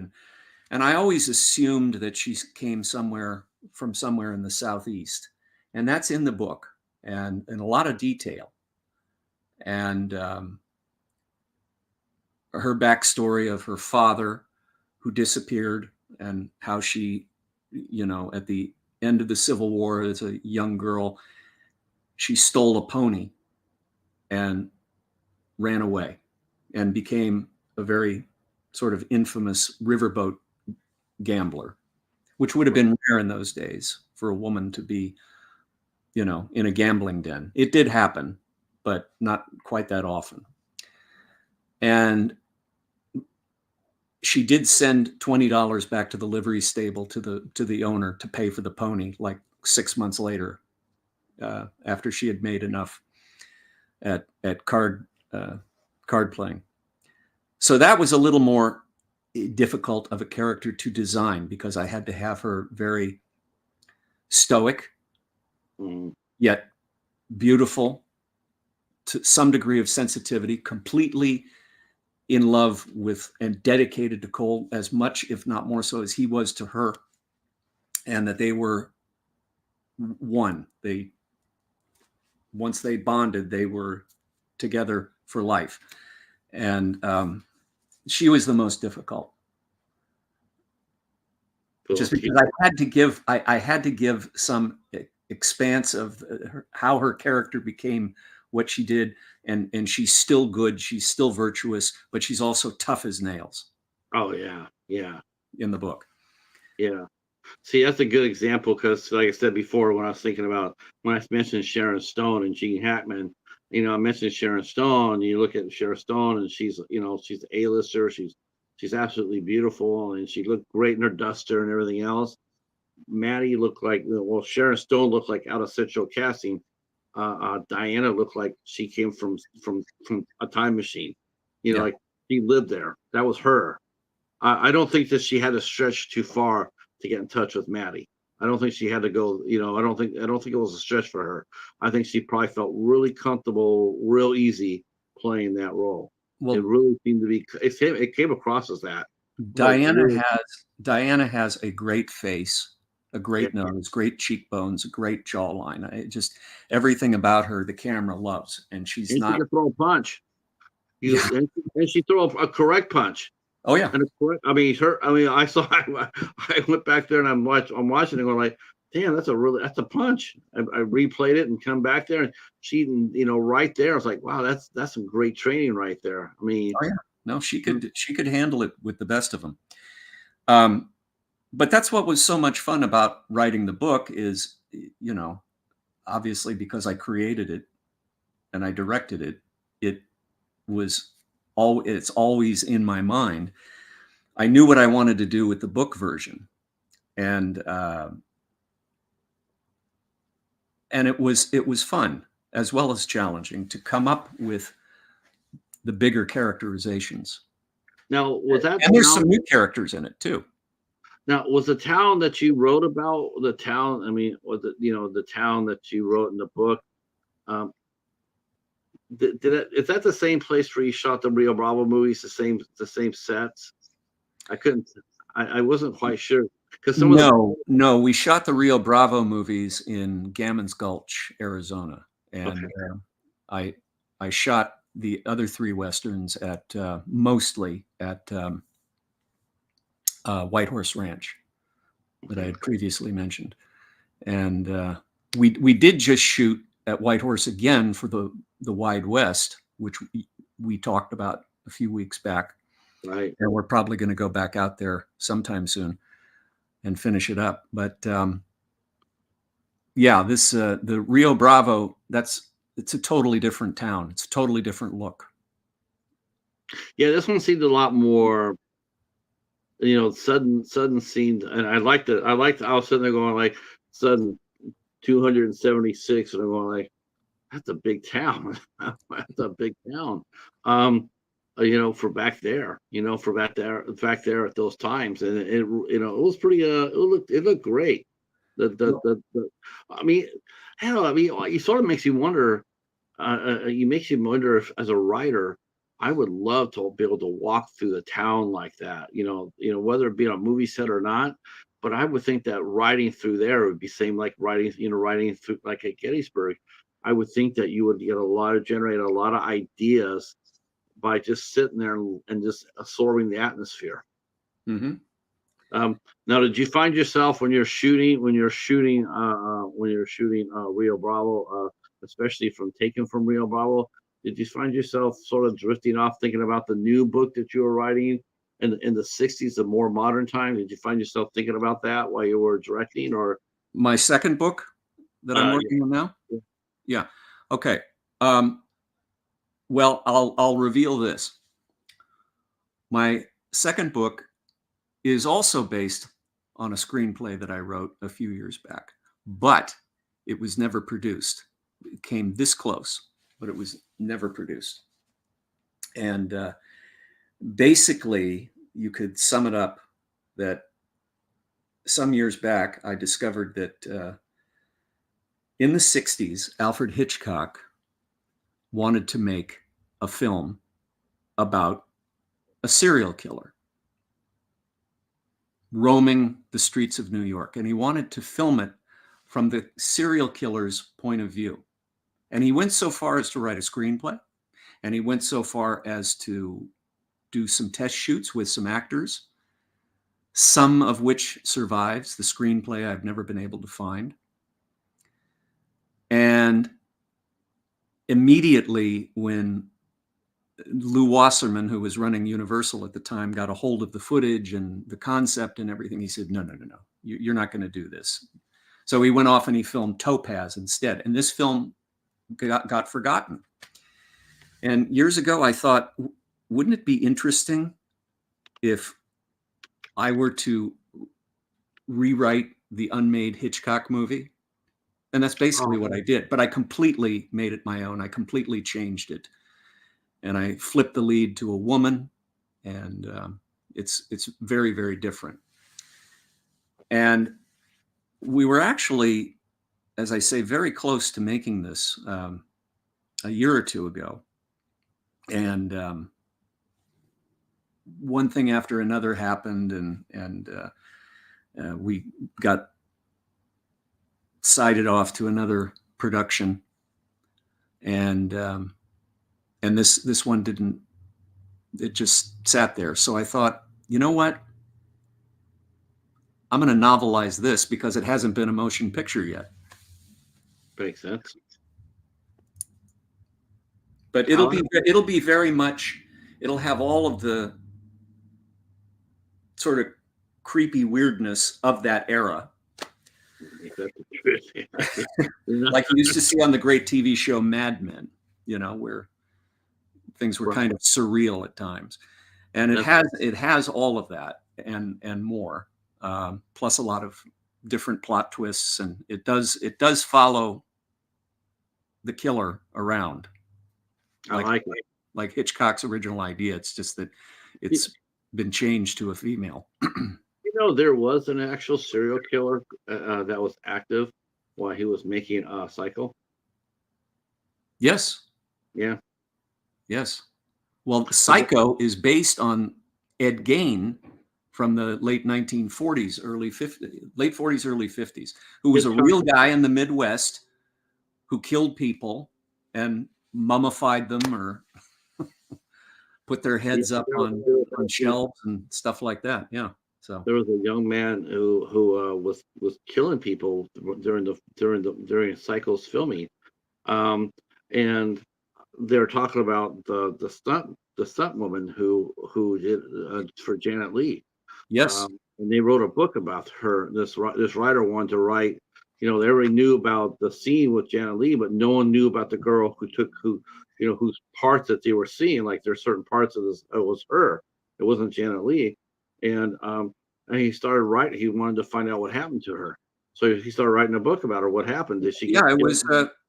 and I always assumed that she came from somewhere in the Southeast, and that's in the book and in a lot of detail. And her backstory of her father who disappeared, and how she, at the end of the Civil War, as a young girl, she stole a pony and ran away and became a very sort of infamous riverboat gambler, which would have been rare in those days for a woman to be, in a gambling den. It did happen, but not quite that often. And she did send $20 back to the livery stable to the owner to pay for the pony, like 6 months later, after she had made enough at card playing. So that was a little more difficult of a character to design, because I had to have her very stoic, yet beautiful, to some degree of sensitivity, completely in love with and dedicated to Cole as much, if not more so, as he was to her, and that they were one. Once they bonded, they were together for life. And she was the most difficult. Cool. Just because I had to give some expanse of how her character became what she did, and she's still good, she's still virtuous, but she's also tough as nails. Oh yeah, yeah. In the book. Yeah. See, that's a good example, because like I said before, when I mentioned Sharon Stone and Gene Hackman, I mentioned Sharon Stone, you look at Sharon Stone and she's an A-lister, she's absolutely beautiful, and she looked great in her duster and everything else. Maddie looked like, Sharon Stone looked like out of Central Casting. Diana looked like she came from a time machine. Like she lived there. That was her. I don't think that she had to stretch too far to get in touch with Maddie. I don't think she had to go. I don't think it was a stretch for her. I think she probably felt really comfortable, real easy playing that role. Well, it really seemed to be. It came across as that. Diana has a great face, a great nose, great cheekbones, a great jawline. Just everything about her, the camera loves, and she can throw a punch. And she throw a correct punch. Oh yeah. And I saw. I went back there and I'm watching and going like, damn, that's a punch. I replayed it and come back there, and she, right there. I was like, wow, that's some great training right there. I mean, oh yeah, no, she could handle it with the best of them. But that's what was so much fun about writing the book is, obviously because I created it and I directed it, it's always in my mind. I knew what I wanted to do with the book version, and it was fun as well as challenging to come up with the bigger characterizations. Now, and there's some new characters in it too. Now, was the town that you wrote about the town? I mean, was the town that you wrote in the book? Is that the same place where you shot the Rio Bravo movies? The same sets? I wasn't quite sure, because no, we shot the Rio Bravo movies in Gammons Gulch, Arizona, and I shot the other 3 westerns mostly at White Horse Ranch that I had previously mentioned, and we did just shoot at White Horse again for the Wide West, which we talked about a few weeks back. Right. And we're probably going to go back out there sometime soon and finish it up. But the Rio Bravo, it's a totally different town. It's a totally different look. Yeah, this one seemed a lot more, sudden scenes, and I liked it. I was sitting there going like, sudden 276, and I'm going like, that's a big town. That's a big town. For back there, back there at those times, and it was pretty. It looked great. It sort of makes you wonder. Makes you wonder if, as a writer, I would love to be able to walk through the town like that. Whether it be on a movie set or not. But I would think that riding through there would be same like riding through like at Gettysburg. I would think that you would generate a lot of ideas by just sitting there and just absorbing the atmosphere. Mm-hmm. Now, did you find yourself when you're shooting Rio Bravo, especially taken from Rio Bravo, did you find yourself sort of drifting off thinking about the new book that you were writing in the 60s, the more modern time? Did you find yourself thinking about that while you were directing, or My second book that I'm working on now? Yeah. Yeah. Okay. Well, I'll reveal this. My second book is also based on a screenplay that I wrote a few years back, but it was never produced. It came this close, but it was never produced. And basically, you could sum it up that some years back, I discovered that in the 60s, Alfred Hitchcock wanted to make a film about a serial killer roaming the streets of New York. And he wanted to film it from the serial killer's point of view. And he went so far as to write a screenplay. And he went so far as to do some test shoots with some actors, some of which survives. The screenplay I've never been able to find. And immediately when Lew Wasserman, who was running Universal at the time, got a hold of the footage and the concept and everything, he said, no, you're not going to do this. So he went off and he filmed Topaz instead. And this film got forgotten. And years ago, I thought, wouldn't it be interesting if I were to rewrite the unmade Hitchcock movie? And that's basically what I did. But I completely made it my own. I completely changed it. And I flipped the lead to a woman, and it's very, very different. And we were actually, as I say, very close to making this a year or two ago. And one thing after another happened, and we got sided off to another production, and this one didn't. It just sat there. So I thought, you know what? I'm going to novelize this because it hasn't been a motion picture yet. Makes sense. But it'll be very much. It'll have all of the sort of creepy weirdness of that era. Like you used to see on the great TV show Mad Men, where things were kind of surreal at times. And it has all of that and more, plus a lot of different plot twists, and it does follow the killer around. Like Hitchcock's original idea. It's just that it's been changed to a female. There was an actual serial killer that was active while he was making Psycho. Yes. Yeah. Yes. Well, Psycho is based on Ed Gein from the late 1940s, late 40s, early 50s, who was a real guy in the Midwest who killed people and mummified them or put their heads up on shelves and stuff like that. Yeah. So there was a young man who was killing people during Psycho's filming, and they're talking about the stunt woman who did for Janet Leigh. Yes, and they wrote a book about her. This writer wanted to write. They already knew about the scene with Janet Leigh, but no one knew about the girl whose parts that they were seeing. Like there's certain parts of this, it was her. It wasn't Janet Leigh, and he started writing. He wanted to find out what happened to her, so he started writing a book about her. What happened? Did she? Yeah, it was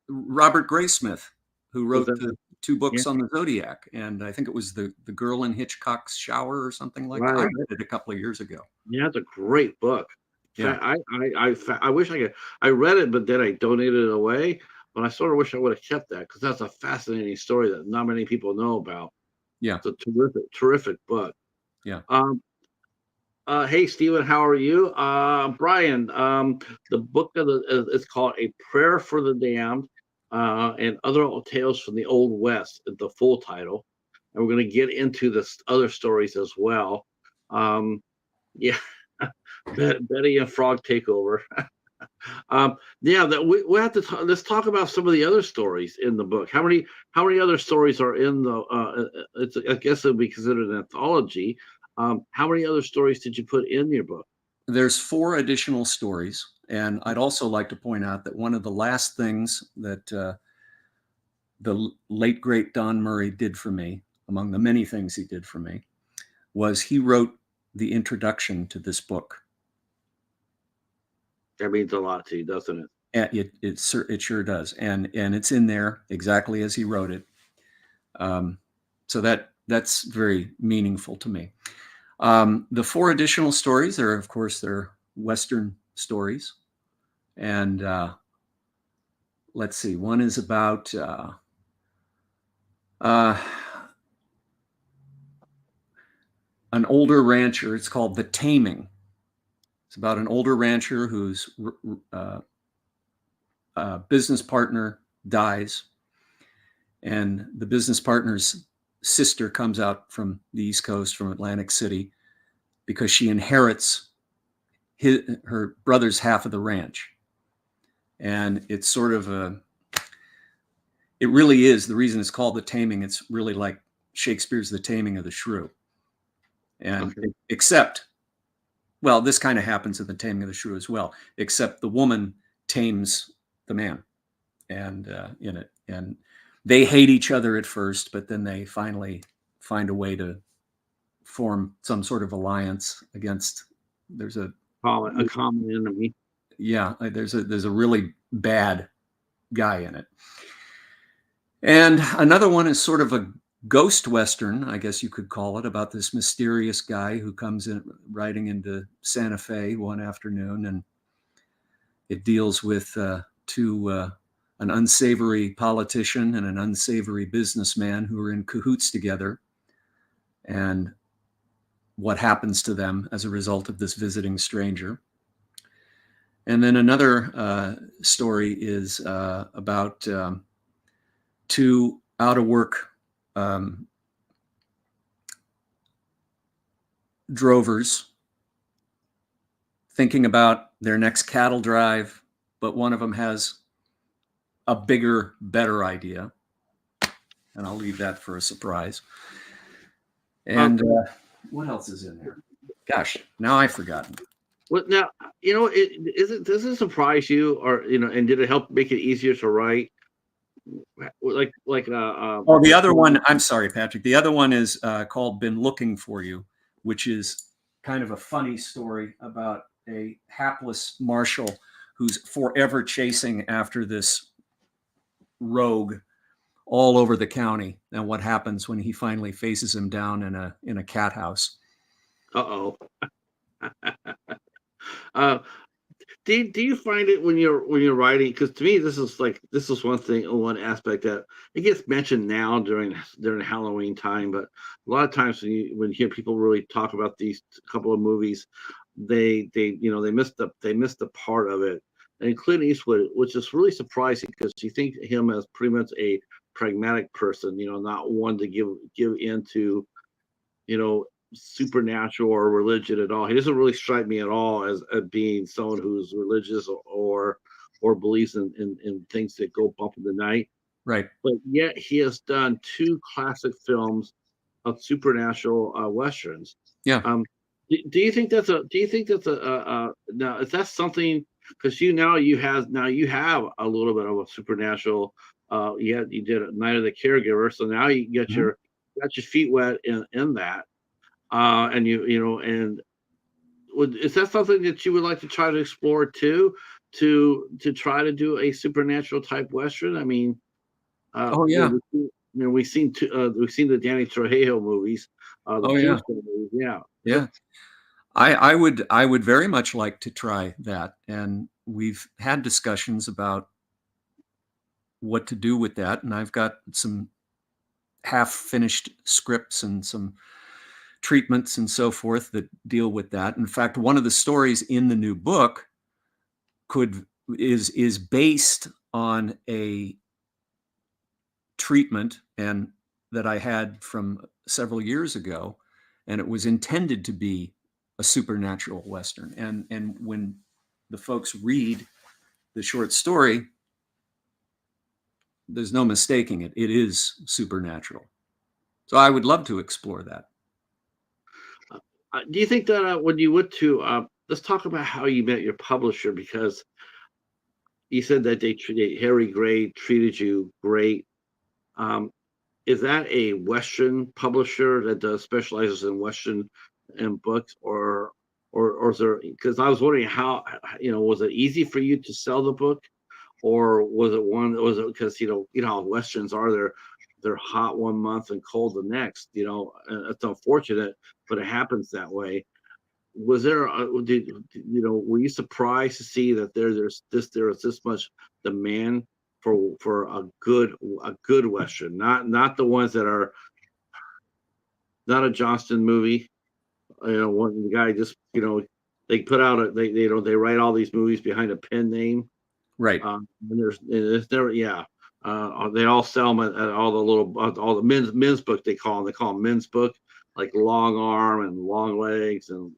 Robert Graysmith who wrote the two books on the Zodiac, and I think it was the Girl in Hitchcock's Shower or something like that. I read it a couple of years ago. Yeah, it's a great book. Yeah, I wish I could. I read it, but then I donated it away. But I sort of wish I would have kept that because that's a fascinating story that not many people know about. Yeah, it's a terrific book. Yeah. Hey, Stephen, how are you? Brian, the book is called A Prayer for the Damned and Other Tales from the Old West, the full title. and we're going to get into the other stories as well. Yeah, Betty and Frog Takeover. Yeah, that we have to let's talk about some of the other stories in the book. How many other stories are in the? It's, I guess it would be considered an anthology. How many other stories did you put in your book? There's 4 additional stories, and I'd also like to point out that one of the last things that the late great Don Murray did for me, among the many things he did for me, was he wrote the introduction to this book. That means a lot to you, doesn't it? And it sure does, and it's in there exactly as he wrote it. So that's very meaningful to me. The 4 additional stories are, of course, they're Western stories, and let's see. One is about an older rancher. It's called The Taming. It's about an older rancher whose business partner dies, and the business partner's sister comes out from the East Coast, from Atlantic City, because she inherits her brother's half of the ranch. And it's sort of it really is, the reason it's called The Taming, it's really like Shakespeare's The Taming of the Shrew. And Okay. except, well, this kind of happens in The Taming of the Shrew as well, except the woman tames the man, and in it. And they hate each other at first, but then they finally find a way to form some sort of alliance against, there's a common enemy. Yeah, there's a really bad guy in it. And another one is sort of a ghost Western, I guess you could call it, about this mysterious guy who comes in riding into Santa Fe one afternoon, and it deals with an unsavory politician and an unsavory businessman who are in cahoots together, and what happens to them as a result of this visiting stranger. And then another story is about 2 out-of-work drovers thinking about their next cattle drive, but one of them has a bigger, better idea. And I'll leave that for a surprise. And what else is in there? Gosh, now I've forgotten. Well, now, does it surprise you, or and did it help make it easier to write? Oh, the other one, I'm sorry, Patrick. The other one is called Been Looking for You, which is kind of a funny story about a hapless marshal who's forever chasing after this rogue all over the county, and what happens when he finally faces him down in a cat house. Uh-oh. Do you find it when you're writing? Because to me, this is one aspect that it gets mentioned now during Halloween time, but a lot of times when you hear people really talk about these couple of movies, they missed the part of it. And Clint Eastwood, which is really surprising because you think him as pretty much a pragmatic person, not one to give into, supernatural or religion at all. He doesn't really strike me at all as being someone who's religious or believes in things that go bump in the night. Right. But yet he has done 2 classic films of supernatural westerns. Yeah. Do you think that's now, is that something, because you have a little bit of a supernatural, you did Night of the Caregiver, so now you get your feet wet in that. And is that something that you would like to try to explore too, to try to do a supernatural type Western? I mean, Oh yeah. we've seen the Danny Trejo movies, the yeah. movies, yeah. Yeah. I would very much like to try that, and we've had discussions about what to do with that, and I've got some half-finished scripts and some treatments and so forth that deal with that. In fact, one of the stories in the new book is based on a treatment, and that I had from several years ago, and it was intended to be a supernatural Western. And when the folks read the short story, there's no mistaking it. It is supernatural. So I would love to explore that. Do you think that when you went to, let's talk about how you met your publisher, because you said that they treated Harry Gray treated you great. Um, is that a Western publisher that does specializes in Western and books, or is there? Because I was wondering how, was it easy for you to sell the book, or was it because how Westerns are, they're hot one month and cold the next. And it's unfortunate, but it happens that way. Was there were you surprised to see that there was this much demand for a good Western, not the ones that are not a Johnston movie. One the guy just they put out they write all these movies behind a pen name. Right. And there's never, yeah. They all sell them at all the all the men's book they call them men's book, like Long Arm and Long Legs and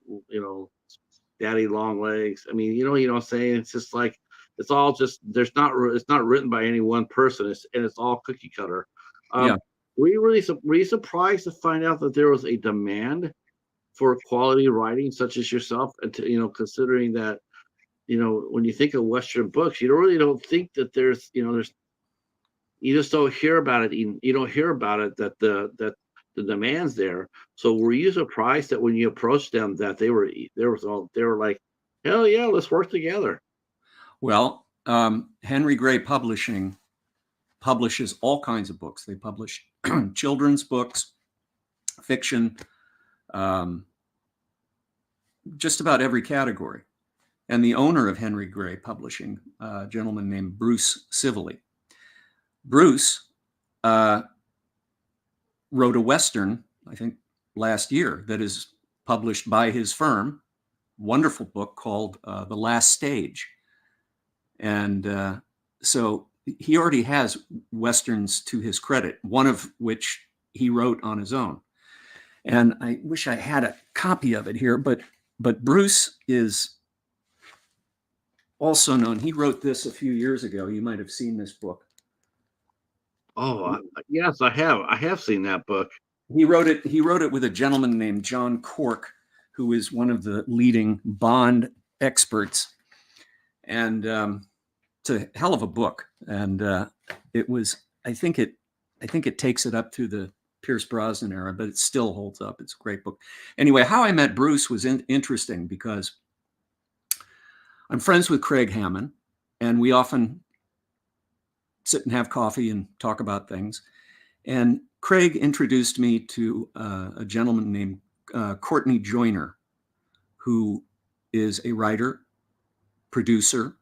Daddy Long Legs. I mean, what I'm saying. It's just like it's all just it's not written by any one person. It's all cookie cutter. Yeah. Were you surprised to find out that there was a demand for quality writing such as yourself, and considering that when you think of Western books, you don't think that there's you just don't hear about it. You don't hear about it that the demand's there. So were you surprised that when you approached them that they were like, hell yeah, let's work together? Well, Henry Gray Publishing publishes all kinds of books. They publish children's books, fiction, just about every category. And the owner of Henry Gray Publishing, a gentleman named Bruce Sibley. Bruce wrote a Western, I think, last year that is published by his firm. Wonderful book called The Last Stage. And so he already has Westerns to his credit, one of which he wrote on his own. And I wish I had a copy of it here, but Bruce is also known. He wrote this a few years ago. You might have seen this book. Oh, yes, I have. I have seen that book. He wrote it with a gentleman named John Cork, who is one of the leading Bond experts. And it's a hell of a book. And it was, I think it takes it up through the Pierce Brosnan era, but it still holds up. It's a great book. Anyway, how I met Bruce was interesting because I'm friends with Craig Hammond, and we often sit and have coffee and talk about things. And Craig introduced me to a gentleman named Courtney Joyner, who is a writer, producer,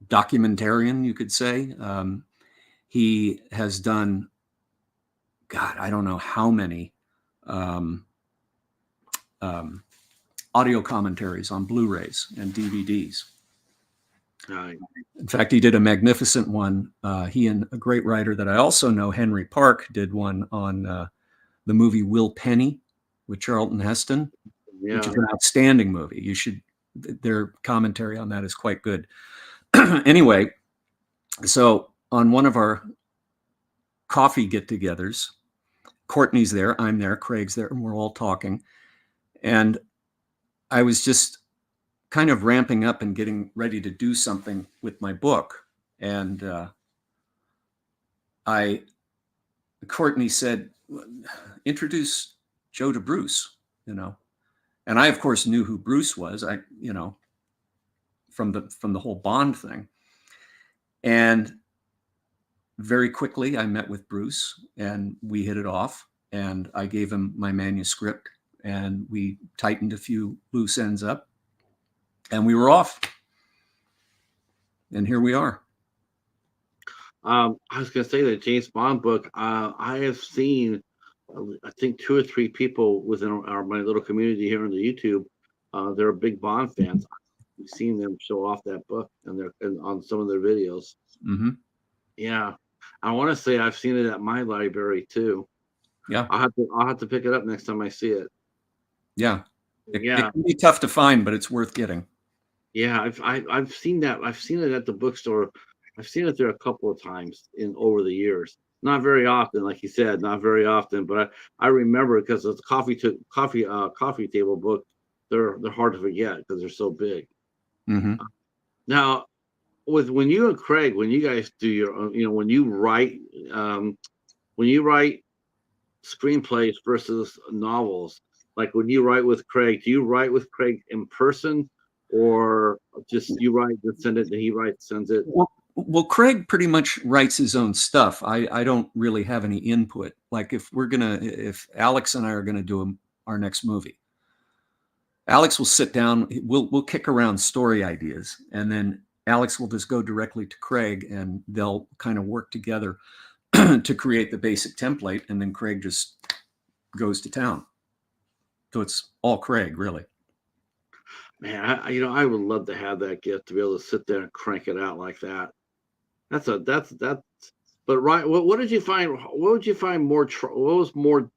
documentarian, you could say. He has done, God, I don't know how many audio commentaries on Blu-rays and DVDs. In fact, he did a magnificent one. He and a great writer that I also know, Henry Park, did one on the movie Will Penny with Charlton Heston, which is an outstanding movie. You should. Their commentary on that is quite good. Anyway, so on one of our coffee get-togethers, Courtney's there, I'm there, Craig's there, and we're all talking. And I was just kind of ramping up and getting ready to do something with my book. And Courtney said, introduce Joe to Bruce, And I, of course, knew who Bruce was, from the whole Bond thing. And very quickly, I met with Bruce, and we hit it off. And I gave him my manuscript, and we tightened a few loose ends up, and we were off. And here we are. I was going to say that James Bond book, I have seen, I think 2 or 3 people within my little community here on the YouTube. They're big Bond fans. I've seen them show off that book and on some of their videos. Mm-hmm. Yeah. I want to say I've seen it at my library too. Yeah. I'll have to pick it up next time I see it. Yeah. It Yeah. can be tough to find, but it's worth getting. Yeah, I've seen that. I've seen it at the bookstore. I've seen it there a couple of times in over the years. Not very often, like you said, not very often. But I remember because it's coffee table book. They're hard to forget because they're so big. Hmm. Now, with when you and Craig, when you guys do your, um, when you write screenplays versus novels, like when you write with Craig, do you write with Craig in person, or just you write and send it, and he writes, sends it? Well, Craig pretty much writes his own stuff. I don't really have any input. Like if Alex and I are gonna do our next movie, Alex will sit down. We'll kick around story ideas, and then Alex will just go directly to Craig, and they'll kind of work together to create the basic template, and then Craig just goes to town. So it's all Craig, really. Man, I would love to have that gift to be able to sit there and crank it out like that. That's. But right, what did you find? What would you find more? What was more?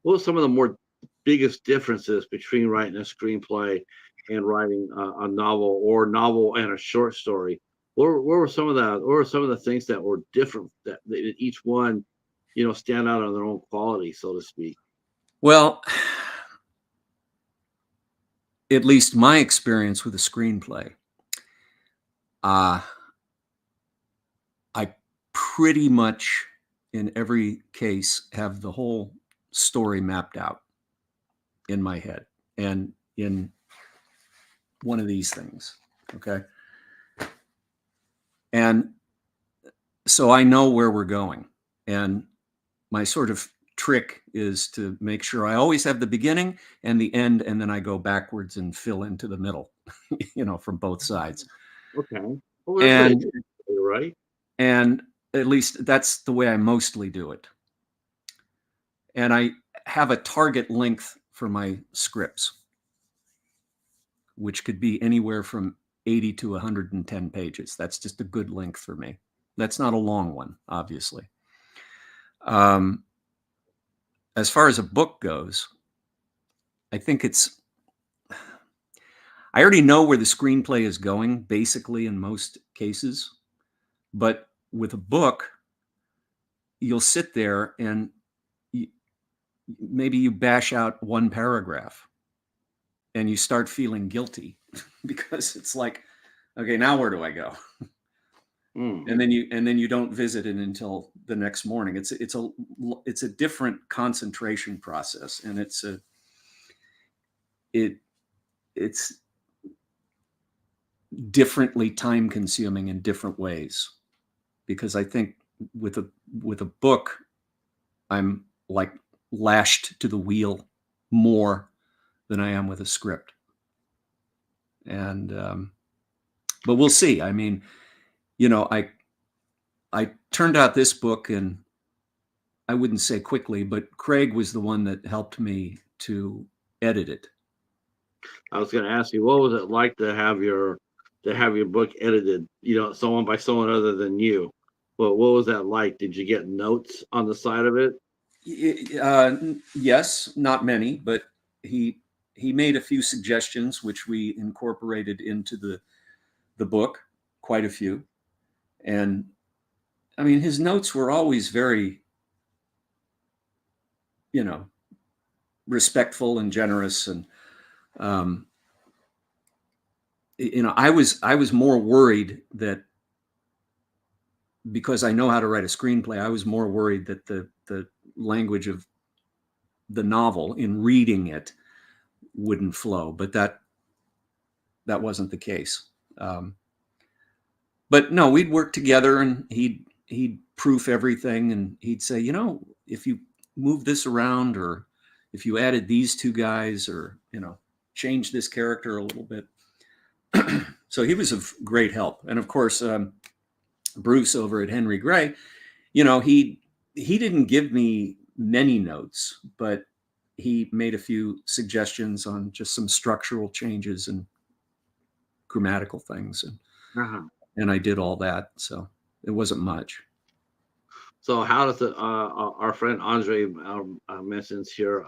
What was some of the more biggest differences between writing a screenplay and writing a novel and a short story? What were some of the? What were some of the things that were different that each one, stand out on their own quality, so to speak? Well, at least my experience with a screenplay, uh, I pretty much in every case have the whole story mapped out in my head and in one of these things. Okay. And so I know where we're going. And my sort of trick is to make sure I always have the beginning and the end, and then I go backwards and fill into the middle, from both sides. Okay, well that's what And it is, right? and at least that's the way I mostly do it. And I have a target length for my scripts, which could be anywhere from 80 to 110 pages. That's just a good length for me. That's not a long one, obviously. Um, as far as a book goes, I think I already know where the screenplay is going, basically, in most cases. But with a book, you'll sit there and you, maybe you bash out one paragraph and you start feeling guilty because it's like, okay, now where do I go? Mm. And then you don't visit it until the next morning. It's a different concentration process, and it it's differently time consuming in different ways, because I think with a book, I'm like lashed to the wheel more than I am with a script. And but we'll see. I mean, I turned out this book, and I wouldn't say quickly, but Craig was the one that helped me to edit it. I was going to ask you, what was it like to have your book edited, someone by someone other than you? Well, what was that like? Did you get notes on the side of it? Yes, not many, but he he made a few suggestions which we incorporated into the book, quite a few. And I mean, his notes were always very, you know, respectful and generous. And um, I was more worried that, because I know how to write a screenplay, I was more worried that the language of the novel in reading it wouldn't flow, but that wasn't the case. Um, but no, we'd work together, and he'd proof everything, and he'd say, if you move this around, or if you added these two guys, or change this character a little bit. So he was of great help. And of course, Bruce over at Henry Gray, he didn't give me many notes, but he made a few suggestions on just some structural changes and grammatical things, and Uh-huh. and I did all that. So it wasn't much. So how does it? Our friend Andre mentions here.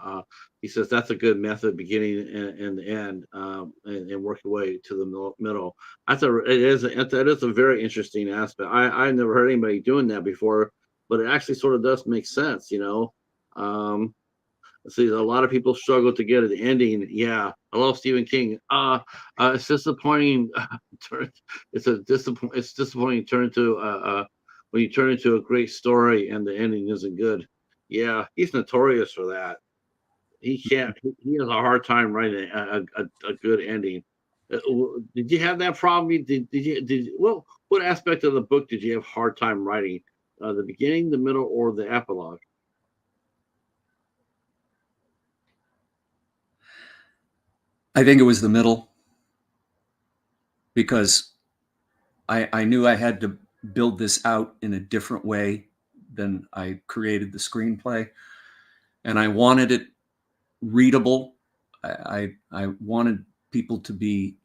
He says that's a good method, beginning and the end, and work your way to the middle. That's a it is that is a very interesting aspect. I never heard anybody doing that before, but it actually sort of does make sense. Um, See, a lot of people struggle to get an ending. Yeah, I love Stephen King. It's disappointing. It's disappointing. Turn into when you turn into a great story and the ending isn't good. Yeah, he's notorious for that. He can't. He has a hard time writing a good ending. Did you have that problem? Well, what aspect of the book did you have hard time writing? The beginning, the middle, or the epilogue? I think it was the middle, because I knew I had to build this out in a different way than I created the screenplay, and I wanted it readable. I wanted people to be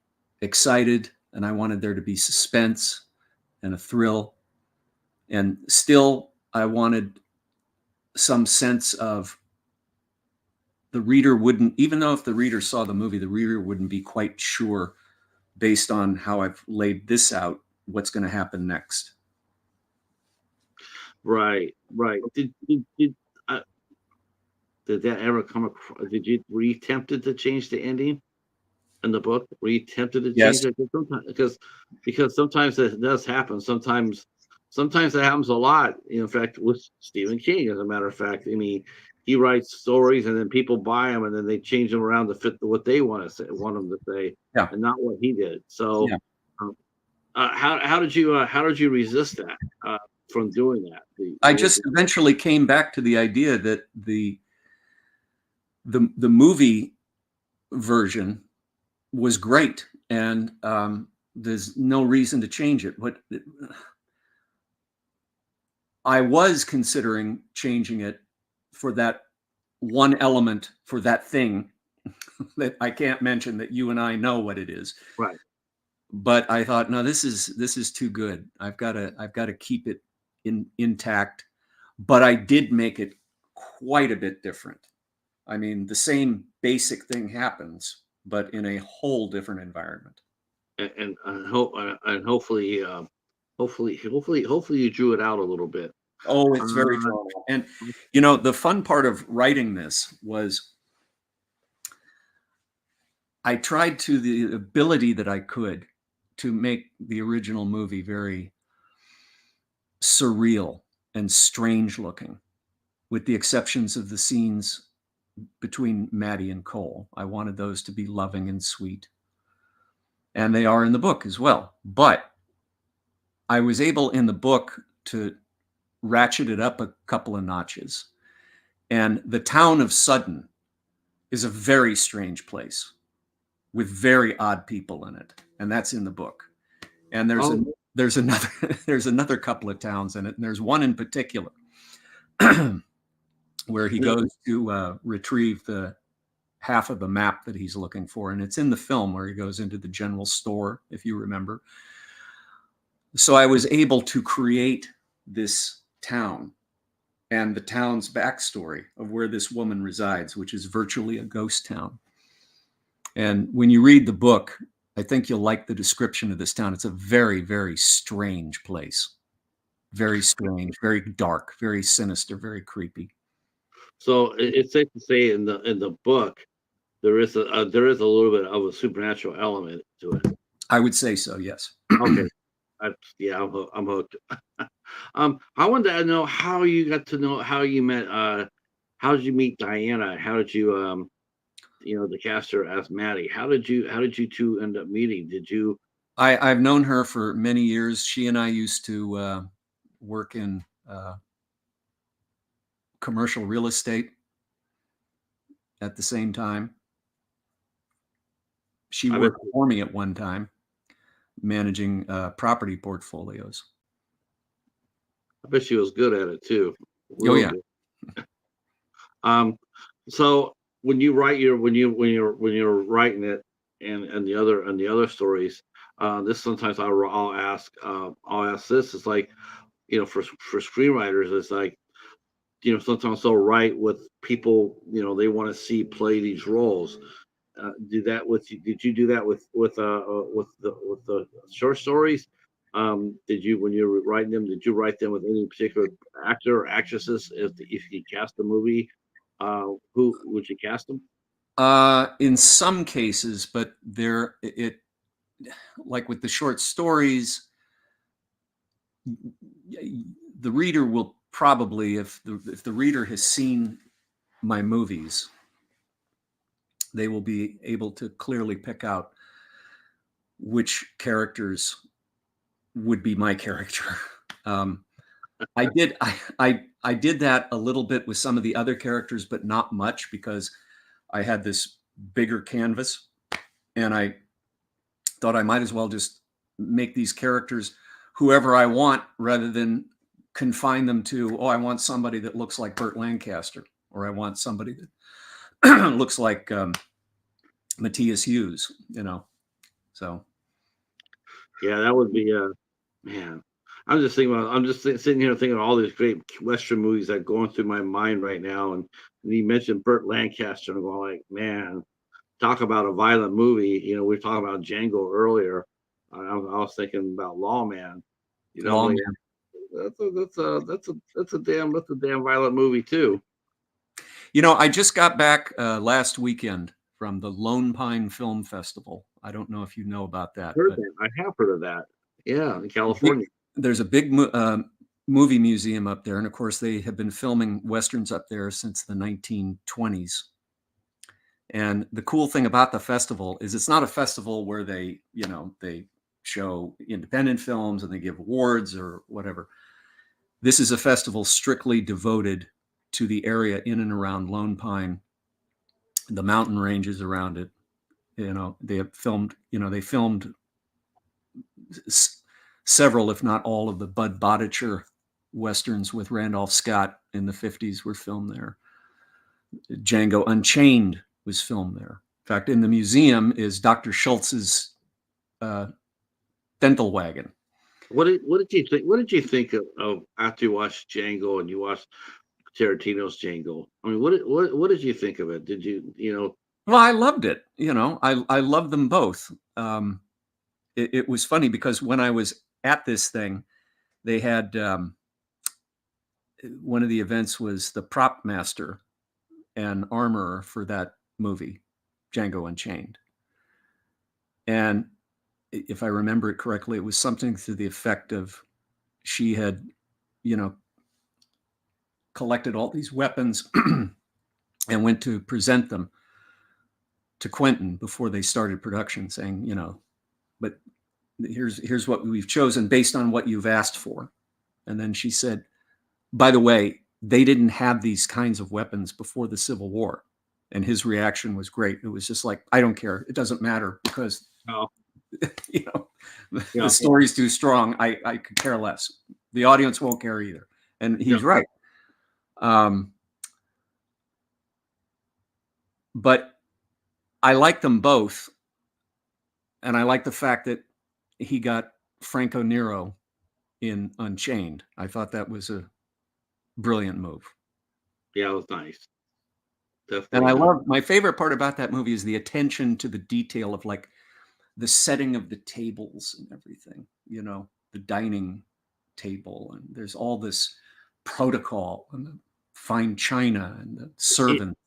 excited, and I wanted there to be suspense and a thrill, and still I wanted some sense of the reader wouldn't, even though if the reader saw the movie, the reader wouldn't be quite sure, based on how I've laid this out, what's going to happen next. Right, right. Uh, did that ever come across? Were you tempted to change the ending in the book? Were you tempted to change Yes. it? Because sometimes it does happen. Sometimes it happens a lot. In fact, with Stephen King, as a matter of fact, I mean, he writes stories and then people buy them and then they change them around to fit what they want them to say, Yeah. and not what he did. So, Yeah. um, how did you resist that from doing that? I just eventually came back to the idea that the movie version was great, and there's no reason to change it. But I was considering changing it for that one element, for that thing that I can't mention, that you and I know what it is. Right. But I thought, no, this is too good. I've got to keep it intact. But I did make it quite a bit different. I mean, the same basic thing happens, but in a whole different environment. And hopefully you drew it out a little bit. Oh, it's very Uh, drawn out. And the fun part of writing this was I tried to the ability that I could to make the original movie very surreal and strange looking, with the exceptions of the scenes between Maddie and Cole. I wanted those to be loving and sweet, and they are in the book as well. But I was able in the book to ratchet it up a couple of notches. And the town of Sudden is a very strange place with very odd people in it, and that's in the book. And there's another there's another couple of towns in it, and there's one in particular where he goes to retrieve the half of the map that he's looking for, and it's in the film where he goes into the general store, if you remember. So I was able to create this town and the town's backstory of where this woman resides, which is virtually a ghost town. And when you read the book, I think you'll like the description of this town. It's a very, very strange place. Very strange, very dark, very sinister, very creepy. so it's safe to say in the book there is a little bit of a supernatural element to it. I would say so, yes. Okay, yeah, I'm hooked. I wanted to know how you got to know how you met. How did you meet Diana? How did you to cast her as Maddie? How did you two end up meeting? Did you? I've known her for many years. She and I used to work in commercial real estate at the same time. She worked for me at one time, managing property portfolios. I bet she was good at it too. Oh yeah. So when you write when you're writing it and the other stories, this sometimes I'll ask this. It's like, for screenwriters, it's like, sometimes they'll write with people, they want to see play these roles. Do that with you? Did you do that with the short stories? Did you, when you were writing them, did you write them with any particular actor or actresses? If you cast a movie, who would you cast them? In some cases, but like with the short stories, the reader will probably, if the reader has seen my movies, they will be able to clearly pick out which characters would be my character. I did that a little bit with some of the other characters, but not much, because I had this bigger canvas, and I thought I might as well just make these characters whoever I want, rather than confine them to, oh, I want somebody that looks like Burt Lancaster, or I want somebody that looks like Matthias Hughes, So Yeah, that would be man. I'm just sitting here thinking of all these great Western movies that are going through my mind right now. And you mentioned Burt Lancaster, and I'm going like, man, talk about a violent movie. We were talking about Django earlier. I was thinking about Lawman. Lawman. Like, that's a damn violent movie too. I just got back last weekend from the Lone Pine Film Festival. I don't know if you know about that. Heard that. I have heard of that. Yeah, in California. There's a big movie museum up there, and of course they have been filming Westerns up there since the 1920s. And the cool thing about the festival is it's not a festival where they show independent films and they give awards or whatever. This is a festival strictly devoted to the area in and around Lone Pine, the mountain ranges around it. They filmed several, if not all, of the Bud Bodicher Westerns with Randolph Scott in the 50s were filmed there. Django Unchained was filmed there. In fact, in the museum is Dr. Schultz's dental wagon. What did you think? What did you think of after you watched Django and you watched Tarantino's Django? I mean, what did you think of it? Did you? Well, I loved it. I loved them both. It was funny because when I was at this thing, they had one of the events was the prop master and armorer for that movie, Django Unchained. And if I remember it correctly, it was something to the effect of she had, collected all these weapons and went to present them to Quentin before they started production, saying, but here's what we've chosen based on what you've asked for. And then she said, by the way, they didn't have these kinds of weapons before the Civil War. And his reaction was great. It was just like, I don't care. It doesn't matter because, the story's too strong. I could care less. The audience won't care either. And he's right. But I like them both. And I like the fact that he got Franco Nero in Unchained. I thought that was a brilliant move. Yeah, it was nice. Definitely. And I love, my favorite part about that movie is the attention to the detail of like the setting of the tables and everything, the dining table. And there's all this protocol and the fine china and the servants.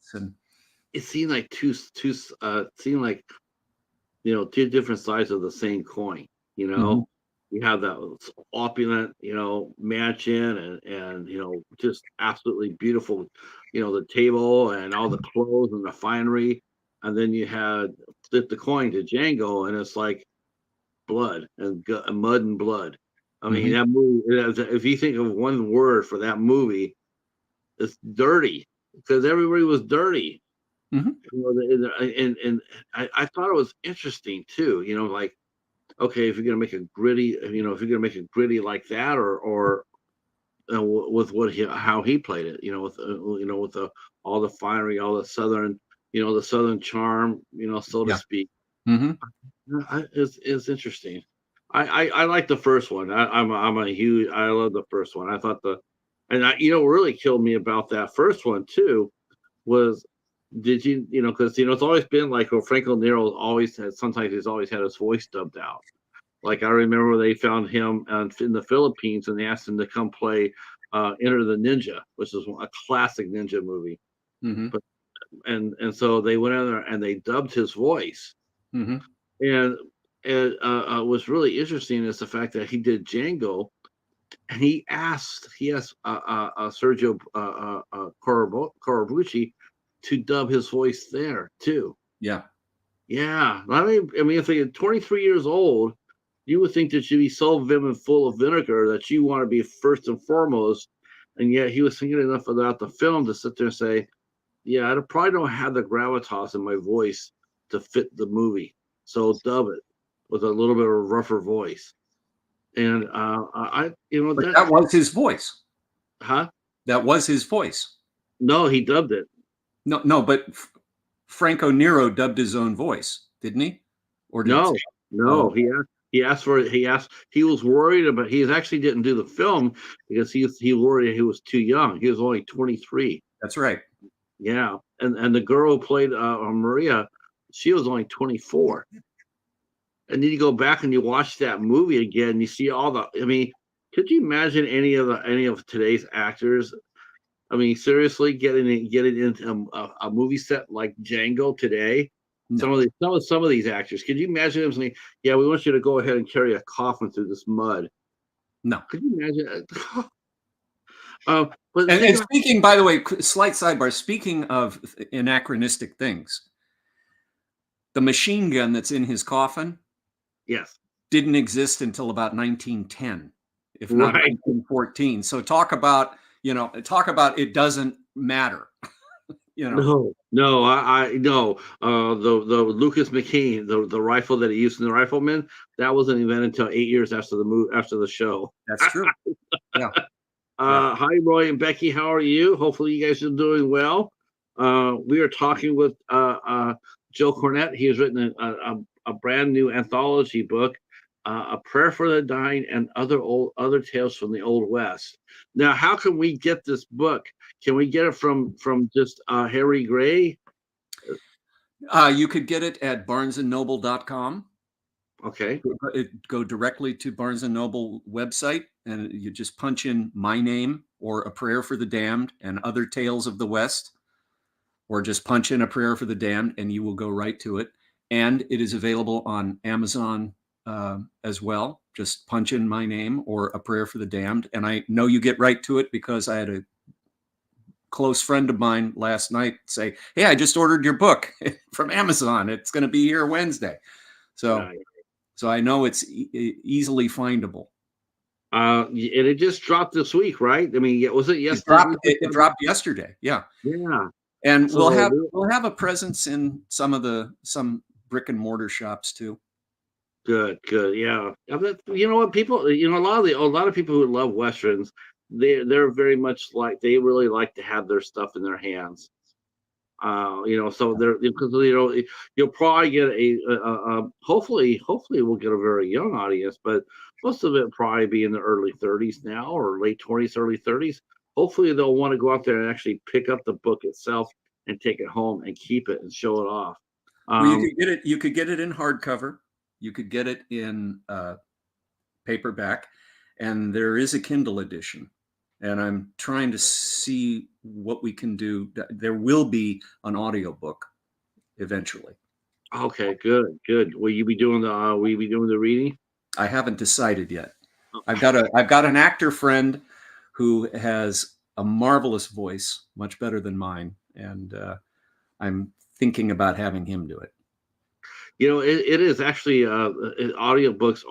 It seemed like two different sides of the same coin. You have that opulent, mansion and just absolutely beautiful, the table and all the clothes and the finery. And then you had flip the coin to Django, and it's like blood and mud and blood. I mean, that movie, if you think of one word for that movie, it's dirty, because everybody was dirty. And I thought it was interesting too, like, okay, if you're gonna make a gritty, like that, or with how he played it, with all the finery, all the southern, the southern charm, so to speak. It's interesting. I like the first one. I'm a huge. I love the first one. I thought what really killed me about that first one too was, did because it's always been like, well, Franco Nero always had, sometimes he's always had his voice dubbed out. Like I remember they found him in the Philippines and they asked him to come play Enter the Ninja, which is a classic ninja movie. Mm-hmm. But and so they went in there and they dubbed his voice. Mm-hmm. And what's really interesting is the fact that he did Django, and he asked Sergio Corbucci to dub his voice there too. Yeah. Yeah, I mean, if you're 23 years old, you would think that you'd be so vim and full of vinegar that you want to be first and foremost, and yet he was thinking enough about the film to sit there and say, "Yeah, I probably don't have the gravitas in my voice to fit the movie, so dub it with a little bit of a rougher voice." And But that was his voice. huh? That was his voice. No, he dubbed it. No, but Franco Nero dubbed his own voice, didn't he? Or did No, no, oh, he was worried about, he actually didn't do the film because he worried he was too young. He was only 23. that's right. Yeah, and the girl who played Maria, she was only 24. And then you go back and you watch that movie again, and you see all the. I mean, could you imagine any of today's actors? I mean, seriously, getting into a movie set like Django today. No. Some of these actors. Could you imagine them saying, "Yeah, we want you to go ahead and carry a coffin through this mud"? No. Could you imagine? But And speaking, by the way, slight sidebar, speaking of anachronistic things, the machine gun that's in his coffin yes, didn't exist until about 1910, if not right. 1914. So talk about it doesn't matter. No, I no. The Lucas McKean, the rifle that he used in the Rifleman, that wasn't invented until 8 years after the show. That's true. Yeah. Hi, Roy and Becky. How are you? Hopefully, you guys are doing well. We are talking with Joe Cornet. He has written a brand new anthology book, "A Prayer for the Dying and Other Tales from the Old West." Now, how can we get this book? Can we get it from just Harry Gray? You could get it at barnesandnoble.com. Okay. Go directly to Barnes and Noble website, and you just punch in my name or A Prayer for the Damned and Other Tales of the West, or just punch in A Prayer for the Damned, and you will go right to it. And it is available on Amazon as well. Just punch in my name or A Prayer for the Damned, and I know you get right to it because I had a close friend of mine last night say, "Hey, I just ordered your book from Amazon. It's going to be here Wednesday." So I know it's easily findable. And it just dropped this week, right? I mean, was it yesterday? It dropped yesterday. Yeah. Yeah. And we'll have a presence in some brick and mortar shops too. Good. Yeah. You know what, people, a lot of people who love Westerns, they're very much like, they really like to have their stuff in their hands. So they're, because you'll probably get hopefully we'll get a very young audience, but most of it probably be in the early 30s now, or late 20s, early 30s. Hopefully they'll want to go out there and actually pick up the book itself and take it home and keep it and show it off. Well, you could get it in hardcover. You could get it in paperback, and there is a Kindle edition. And I'm trying to see what we can do. There will be an audiobook eventually. Okay, good. Will you be doing the reading? I haven't decided yet. I've got an actor friend who has a marvelous voice, much better than mine, and I'm thinking about having him do it. It is actually audiobooks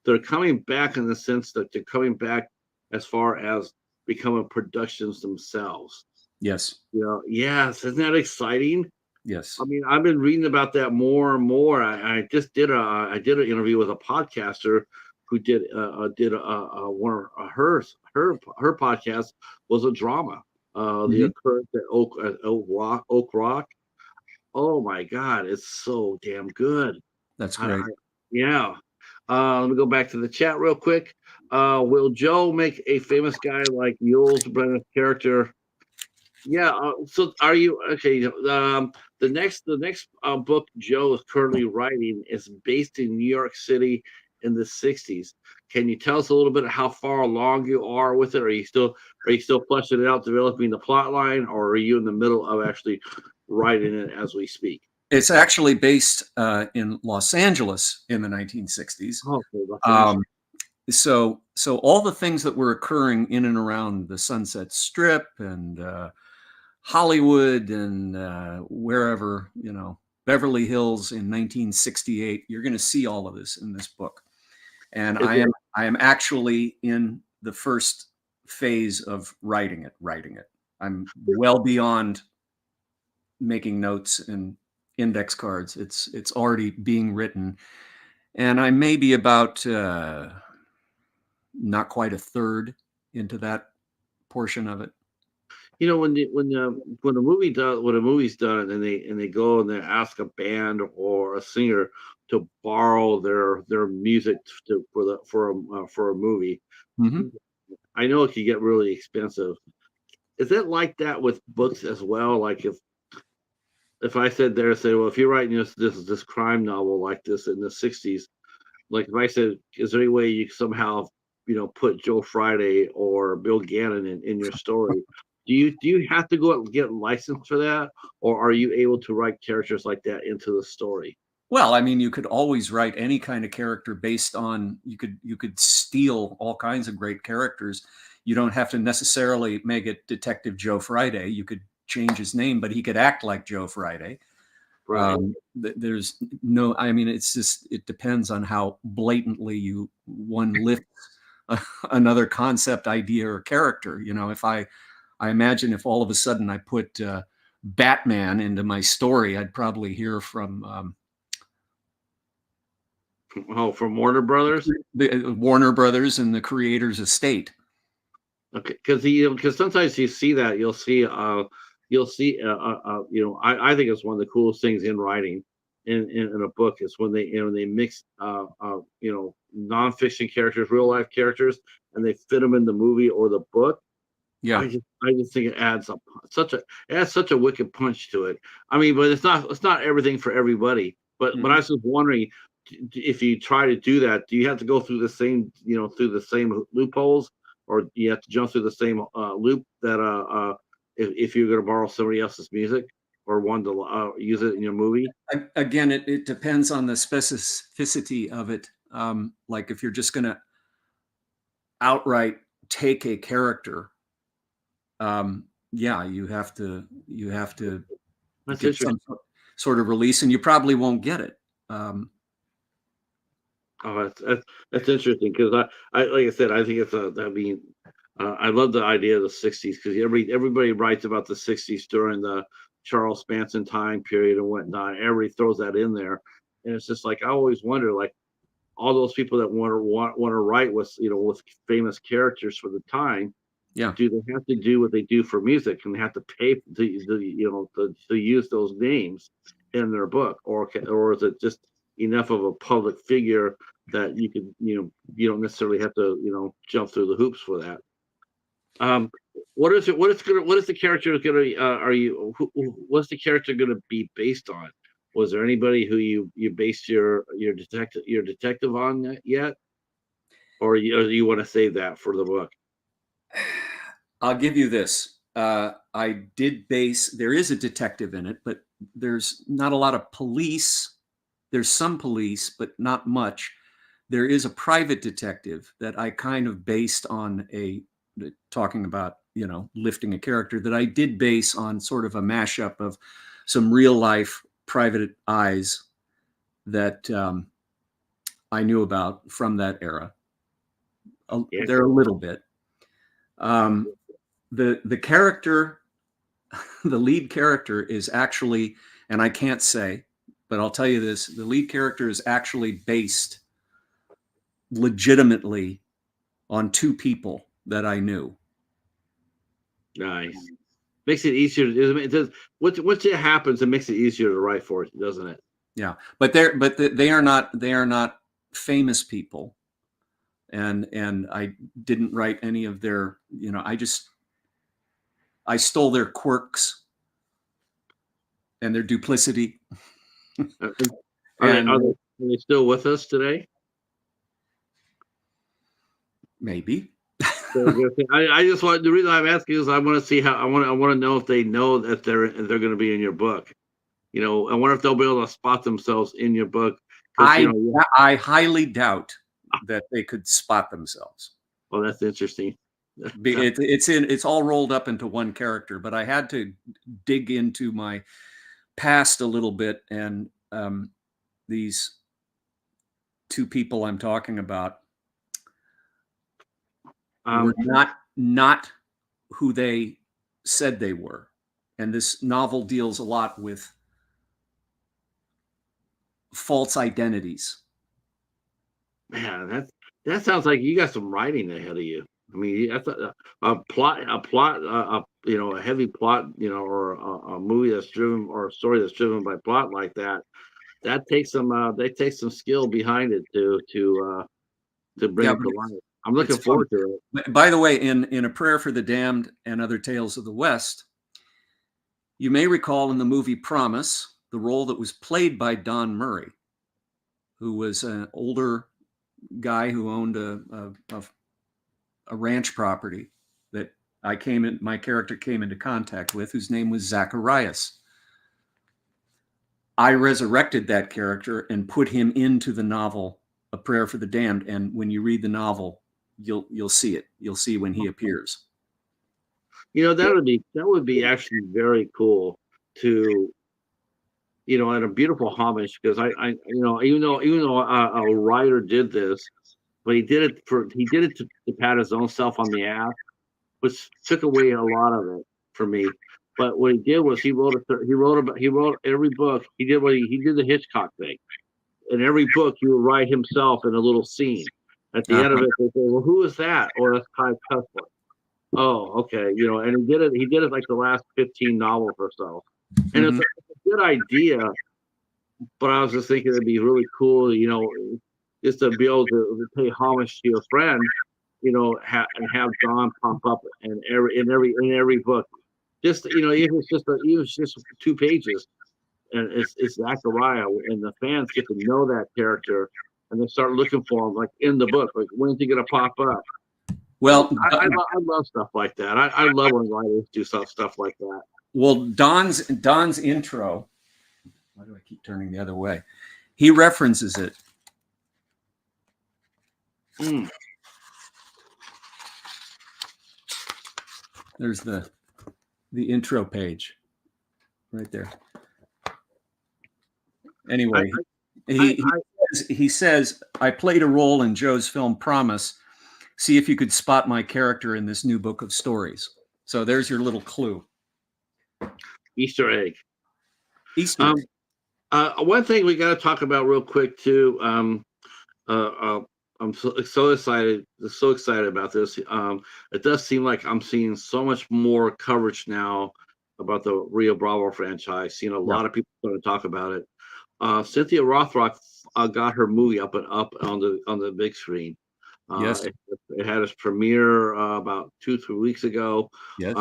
they're coming back, in the sense that they're coming back as far as becoming productions themselves. Yes. Yes, isn't that exciting? Yes. I mean, I've been reading about that more and more. I just did an interview with a podcaster who did one of her podcast was a drama. The occurrence at Oak Rock. Oh my God, it's so damn good. That's great. Yeah. Let me go back to the chat real quick. Will Joe make a famous guy like Yules Brennan's character? Yeah. So are you okay? The next book Joe is currently writing is based in New York City in the '60s. Can you tell us a little bit of how far along you are with it? Are you still fleshing it out, developing the plot line, or are you in the middle of actually writing it as we speak? It's actually based in Los Angeles in the 1960s. Oh, okay, Los Angeles. Um, so all the things that were occurring in and around the Sunset Strip and Hollywood and wherever, Beverly Hills in 1968, you're going to see all of this in this book. And Is I am actually in the first phase of writing it. I'm well beyond making notes and index cards. It's already being written, and I may be about not quite a third into that portion of it. when a movie's done and they go and they ask a band or a singer to borrow their music for a movie, Mm-hmm. I know it can get really expensive. Is it like that with books as well? Like if I said there, say, well, if you're writing this crime novel like this in the '60s, like if I said, is there any way you somehow, put Joe Friday or Bill Gannon in your story? Do you have to go out and get licensed for that, or are you able to write characters like that into the story? Well, I mean, you could always write any kind of character based on you could steal all kinds of great characters. You don't have to necessarily make it Detective Joe Friday. You could change his name, but he could act like Joe Friday. Right. There's no, I mean, it depends on how blatantly one lifts another concept, idea, or character. If I imagine if all of a sudden I put Batman into my story, I'd probably hear from Oh, from Warner Brothers. the Warner Brothers and the creator's estate. Okay, because sometimes you see that I think it's one of the coolest things in writing in a book is when they mix nonfiction characters, real life characters, and they fit them in the movie or the book. Yeah. I just think it adds such a wicked punch to it. I mean, but it's not everything for everybody. But I was just wondering, if you try to do that, do you have to go through the same loopholes, or do you have to jump through the same loop that if you're going to borrow somebody else's music or want to use it in your movie? Again, it depends on the specificity of it. Like if you're just going to outright take a character, yeah, you have to That's get interesting. some sort of release, and you probably won't get it. Oh, that's interesting because I like I said, I think I love the idea of the '60s because everybody writes about the '60s during the Charles Manson time period and whatnot. Everybody throws that in there, and it's just like I always wonder, like all those people that want to write with famous characters for the time, Yeah. do they have to do what they do for music and they have to pay to use those names in their book, or is it just enough of a public figure that you don't necessarily have to jump through the hoops for that? um what is the character gonna what's the character gonna be based on? Was there anybody who you based your detective on yet, or you want to save that for the book? I'll give you this. There is a detective in it, but there's not a lot of police. There's some police, but not much. There is a private detective that I kind of based on talking about, lifting a character that I did base on sort of a mashup of some real life private eyes that I knew about from that era. Yeah. They're a little bit. The character, the lead character is actually, and I can't say, but I'll tell you this: the lead character is actually based legitimately on two people that I knew. Nice. Makes it easier. It does. Once it happens, it makes it easier to write for it, doesn't it? Yeah, but they are not famous people, and I didn't write any of their, I stole their quirks and their duplicity. Are And are they still with us today? maybe. I just want, the reason I'm asking is I want to see how, I want to know if they know that they're going to be in your book. I wonder if they'll be able to spot themselves in your book. I highly doubt that they could spot themselves. Well, that's interesting. It's all rolled up into one character, but I had to dig into my past a little bit, and these two people I'm talking about were not who they said they were. And this novel deals a lot with false identities. Man, that sounds like you got some writing ahead of you. I mean, that's a plot, a heavy plot, or a movie that's driven, or a story that's driven by plot like that. That takes some, they take some skill behind it to bring it to life. I'm looking forward to it. By the way, in A Prayer for the Damned and Other Tales of the West, you may recall in the movie Promise, the role that was played by Don Murray, who was an older guy who owned a ranch property that my character came into contact with, whose name was Zacharias. I resurrected that character and put him into the novel A Prayer for the Damned, and when you read the novel, you'll see it. You'll see when he appears. That would be actually very cool to, and a beautiful homage, because even though a writer did this, but he did it to pat his own self on the ass, which took away a lot of it for me. But what he did was he wrote every book. He did the Hitchcock thing. In every book, he would write himself in a little scene. At the end of it, they say, "Well, who is that?" Or that's Kai Tussler. Oh, okay, and he did it like the last 15 novels or so, and it's a good idea. But I was just thinking it'd be really cool, just to be able to pay homage to your friend, and have Don pop up in every book. Just even if it's just 2 pages, and it's Zachariah, and the fans get to know that character, and they start looking for him, like in the book, like when's he gonna pop up? Well, I love stuff like that. I love when writers do stuff like that. Well, Don's intro. Why do I keep turning the other way? He references it. There's the intro page right there. Anyway, he says, "I played a role in Joe's film Promise. See if you could spot my character in this new book of stories." So there's your little clue. Easter egg. Easter egg. One thing we got to talk about real quick too. I'm so excited about this. It does seem like I'm seeing so much more coverage now about the Rio Bravo franchise. Seeing a lot of people starting to talk about it. Cynthia Rothrock got her movie up on the big screen. Yes, it had its premiere about 2-3 weeks ago. Yes.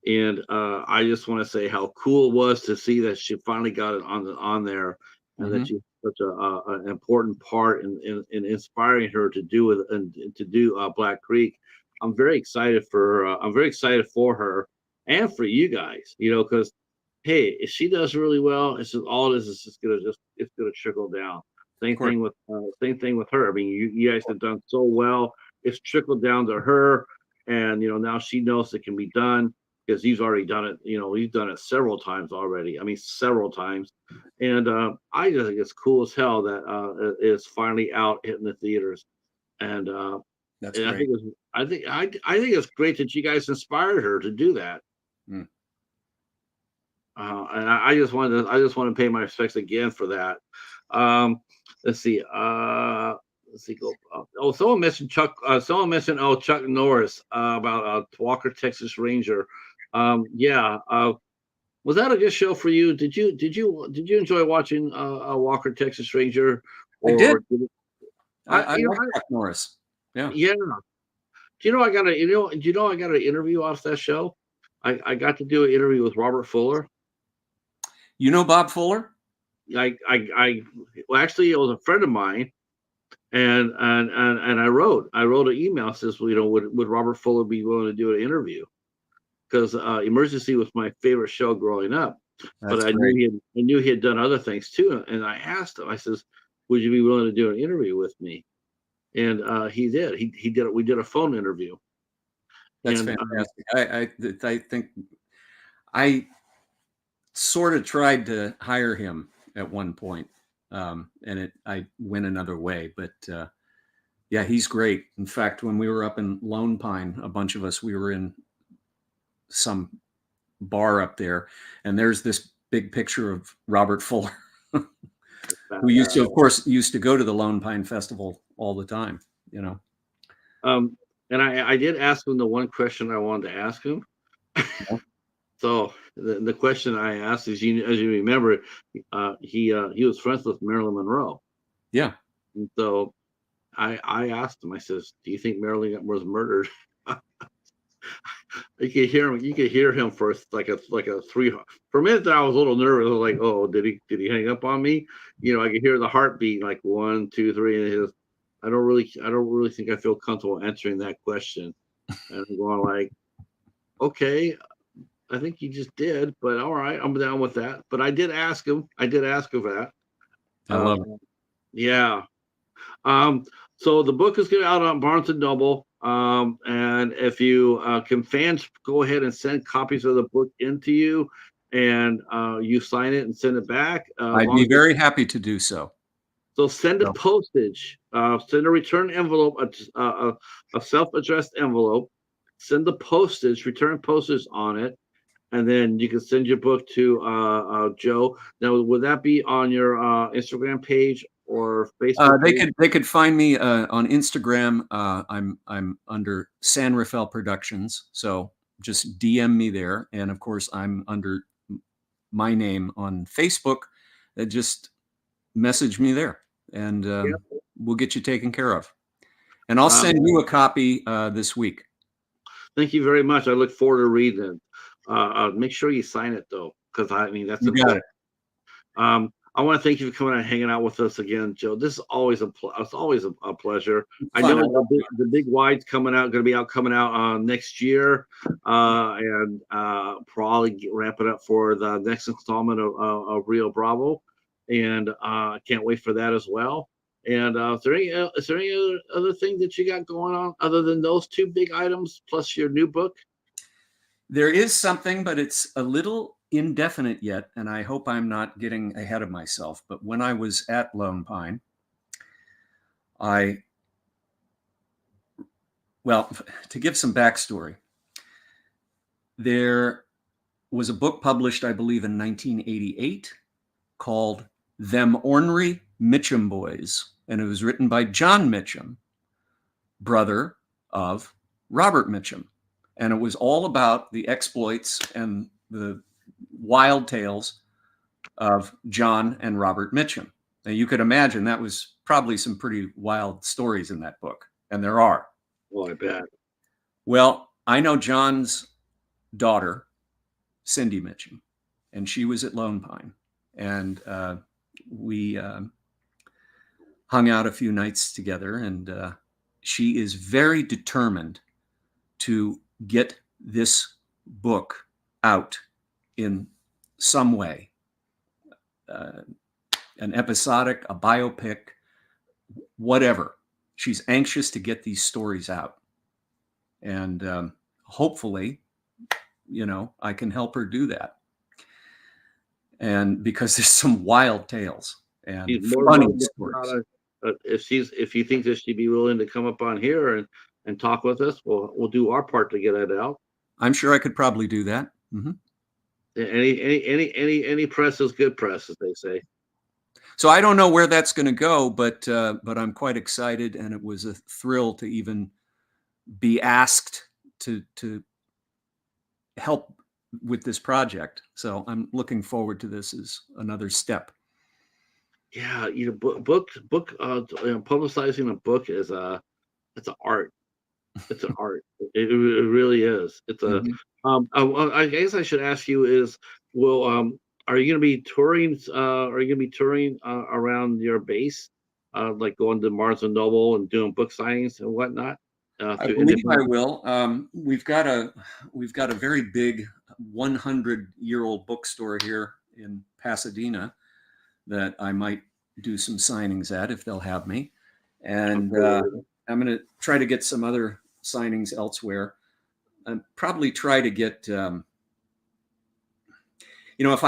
And I just want to say how cool it was to see that she finally got it on there, and that she's such an important part in inspiring her to do Black Creek. I'm very excited for her and for you guys, because hey, if she does really well, it's just all this is just gonna trickle down. Same thing with her. I mean, you guys have done so well. It's trickled down to her, and now she knows it can be done, because he's already done it. He's done it several times already. I mean, several times. And I just think it's cool as hell that it's finally out hitting the theaters. And that's and great. I think it's great that you guys inspired her to do that. And I just want to pay my respects again for that. Let's see. Go. Someone mentioned Chuck. Chuck Norris about Walker Texas Ranger. Was that a good show for you? Did you enjoy watching Walker Texas Ranger? I did. I you know, like Chuck Norris. Yeah. yeah. Do you know I got an interview off that show? I got to do an interview with Robert Fuller. You know Bob Fuller? Well, actually, it was a friend of mine, and I wrote an email says, well, would Robert Fuller be willing to do an interview? Because Emergency was my favorite show growing up, but That's great. I knew he had done other things too, and I asked him. I says, would you be willing to do an interview with me? And he did. He did it. We did a phone interview, That's and fantastic. I think I sort of tried to hire him at one point, and I went another way. But yeah, he's great. In fact, when we were up in Lone Pine, a bunch of us, we were in some bar up there, and there's this big picture of Robert Fuller, who used to, of course, used to go to the Lone Pine Festival all the time. You know. And I did ask him the one question I wanted to ask him. So the question I asked is, as you remember, he was friends with Marilyn Monroe. Yeah. And so I asked him. I says, "Do you think Marilyn was murdered?" You could hear him. You could hear him for like a three. For a minute, I was a little nervous. I was like, "Oh, did he hang up on me?" I could hear the heartbeat, like 1, 2, 3, and his. I don't really think I feel comfortable answering that question. And I'm going like, okay, I think you just did, but all right, I'm down with that. But I did ask him. I did ask him that. I love it. Yeah. So the book is getting out on Barnes and Noble. And if you can, fans go ahead and send copies of the book into you, and you sign it and send it back. I'd be very happy to do so. So send a postage, send a return envelope, a self-addressed envelope, send the postage, return postage on it, and then you can send your book to Joe. Now, would that be on your Instagram page or Facebook page? They could find me on Instagram. I'm under San Rafael Productions, so just DM me there. And of course, I'm under my name on Facebook. Just message me there, and we'll get you taken care of. And I'll send you a copy this week. Thank you very much. I look forward to reading it. Make sure you sign it though, because that's you got it. I want to thank you for coming and hanging out with us again, Joe. This is always it's always a pleasure. I know the big wide's coming out next year, and probably wrap it up for the next installment of Rio Bravo, and I can't wait for that as well. And is there any other thing that you got going on other than those two big items plus your new book? There is something, but it's a little indefinite yet, and I hope I'm not getting ahead of myself. But when I was at Lone Pine, to give some backstory, there was a book published, I believe, in 1988 called Them Ornery Mitchum Boys, and it was written by John Mitchum, brother of Robert Mitchum. And it was all about the exploits and the wild tales of John and Robert Mitchum. Now, you could imagine that was probably some pretty wild stories in that book, and there are. Oh, I bet. Well, I know John's daughter, Cindy Mitchum, and she was at Lone Pine, and we hung out a few nights together, and she is very determined to get this book out in some way, an episodic, a biopic, whatever. She's anxious to get these stories out, and hopefully, I can help her do that. And because there's some wild tales and funny stories. If you think that she'd be willing to come up on here and talk with us, we'll do our part to get it out. I'm sure I could probably do that. Mm-hmm. Any press is good press, as they say. So I don't know where that's going to go, but I'm quite excited, and it was a thrill to even be asked to help with this project. So I'm looking forward to this as another step. Yeah, publicizing a book is it's an art. It's an art. It really is. It's a Mhm. I guess I should ask you is, will are you going to be touring? Are you going to be touring around your base, like going to Barnes and Noble and doing book signings and whatnot I through believe I independent? will. We've got a very big 100-year-old bookstore here in Pasadena that I might do some signings at if they'll have me, and Cool. I'm going to try to get some other signings elsewhere, and probably try to get. If if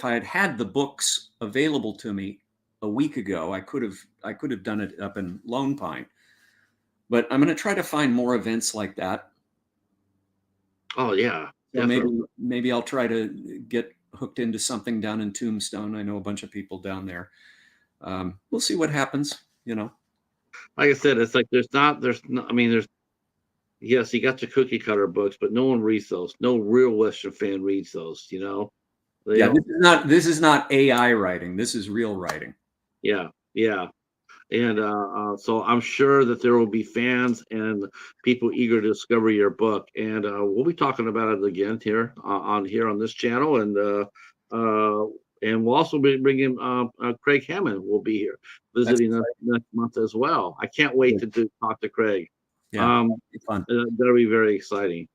I had had the books available to me a week ago, I could have done it up in Lone Pine. But I'm going to try to find more events like that. Oh yeah, So maybe definitely. maybe I'll try to get hooked into something down in Tombstone. I know a bunch of people down there. We'll see what happens. Like I said, it's like there's not. I mean, there's yes, you got your cookie cutter books, but no one reads those. No real Western fan reads those. They Yeah, don't. this is not AI writing. This is real writing. Yeah, yeah. And so I'm sure that there will be fans and people eager to discover your book. And we'll be talking about it again here on this channel. And we'll also be bringing Craig Hammond will be here That's visiting us exciting. next month as well. I can't wait Good. to talk to Craig. Yeah, Um, be fun. that'll be very exciting.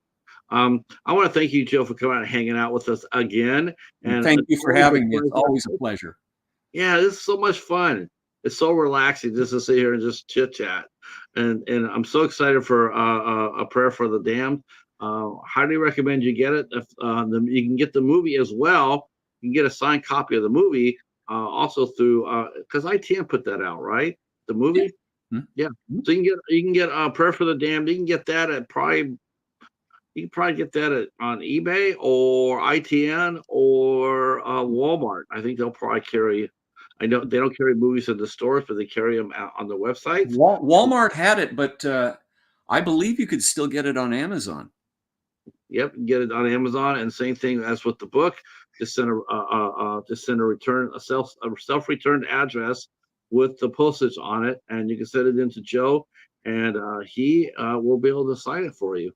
I want to thank you, Joe, for coming out and hanging out with us again. And And thank it's you for always a having me. It's pleasure. always a pleasure. Yeah, this is so much fun. It's so relaxing just to sit here and just chit chat. And I'm so excited for a prayer for the damned. Highly recommend you get it. If you can get the movie as well, you can get a signed copy of the movie also through because ITN put that out, right? The Yeah. movie, yeah. Mhm. So you can get prayer for the damned. You can get that at probably you can probably get that on eBay or ITN or Walmart. I think they'll probably carry. I know they don't carry movies in the stores, but they carry them out on the websites. Walmart had it, but I believe you could still get it on Amazon. Yep, you can get it on Amazon, and same thing as with the book. Just send a return a self returned address with the postage on it, and you can send it into Joe, and he will be able to sign it for you.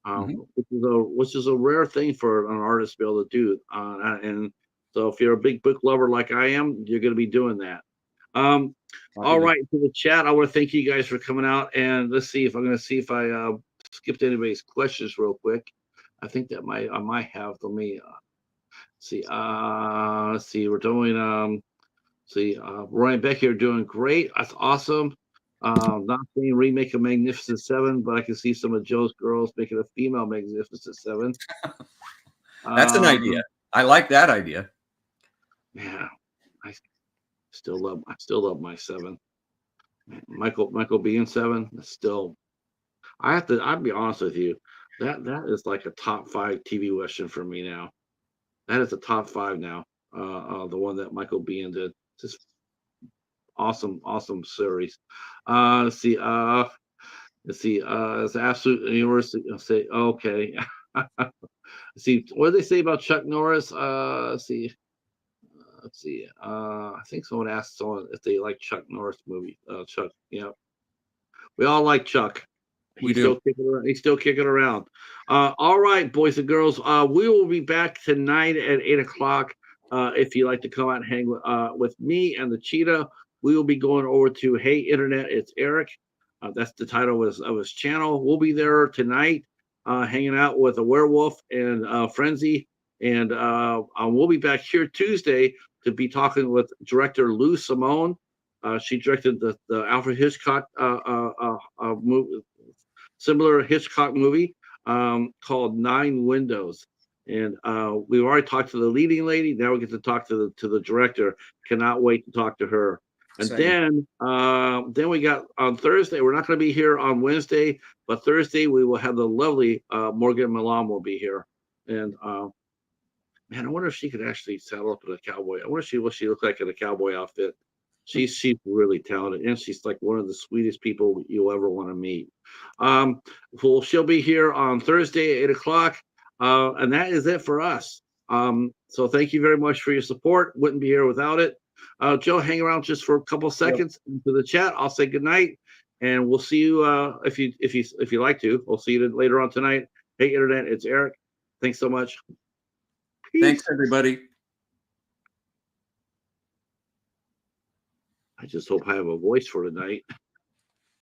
Mhm. Which is a rare thing for an artist to be able to do. And so, if you're a big book lover like I am, you're going to be doing that. Um, I all believe. right, to the chat, I want to thank you guys for coming out, and let's see if I'm going to see if I skipped anybody's questions real quick. I think that I might have. Let me see. Let's see. We're doing see Roy and Becky are doing great. That's awesome. Not saying remake of Magnificent Seven, but I can see some of Joe's girls making a female Magnificent Seven. That's an idea. Um, I like that idea. yeah, I I still love my seven. Michael being seven. Still, I'll be honest with you. That is like a top five TV Western for me now. That is a top five now. The one that Michael Biehn did. Just awesome, awesome series. Let's see. It's absolute university. Say okay. See what do they say about Chuck Norris? Let's see. Let's see. I think someone asked someone if they like Chuck Norris movie. Chuck. Yeah, we all like Chuck. We He's do. still kicking around. He's still kicking around. All right, boys and girls. We will be back tonight at 8 o'clock. If you'd like to come out and hang with me and the Cheetah, we will be going over to Hey Internet. It's Eric. That's the title of his channel. We'll be there tonight, hanging out with a werewolf and Frenzy, and we'll be back here Tuesday to be talking with director Lou Simone. She directed the Alfred Hitchcock movie, similar Hitchcock movie called Nine Windows. And we've already talked to the leading lady. Now we get to talk to the director. Cannot wait to talk to her. And Exciting. then we got on Thursday. We're not going to be here on Wednesday, but Thursday we will have the lovely Morgan Milan will be here. And man, I wonder if she could actually saddle up in a cowboy. I wonder what she looked like in a cowboy outfit. She's really talented, and she's like one of the sweetest people you'll ever want to meet. Um, well, she'll be here on Thursday at 8 o'clock, and that is it for us. So thank you very much for your support. Wouldn't be here without it. Joe, hang around just for a couple seconds into the chat. I'll say goodnight, and we'll see you if you like to. We'll see you later on tonight. Hey, internet, it's Eric. Thanks so much. Peace. Thanks, everybody. I just hope I have a voice for tonight.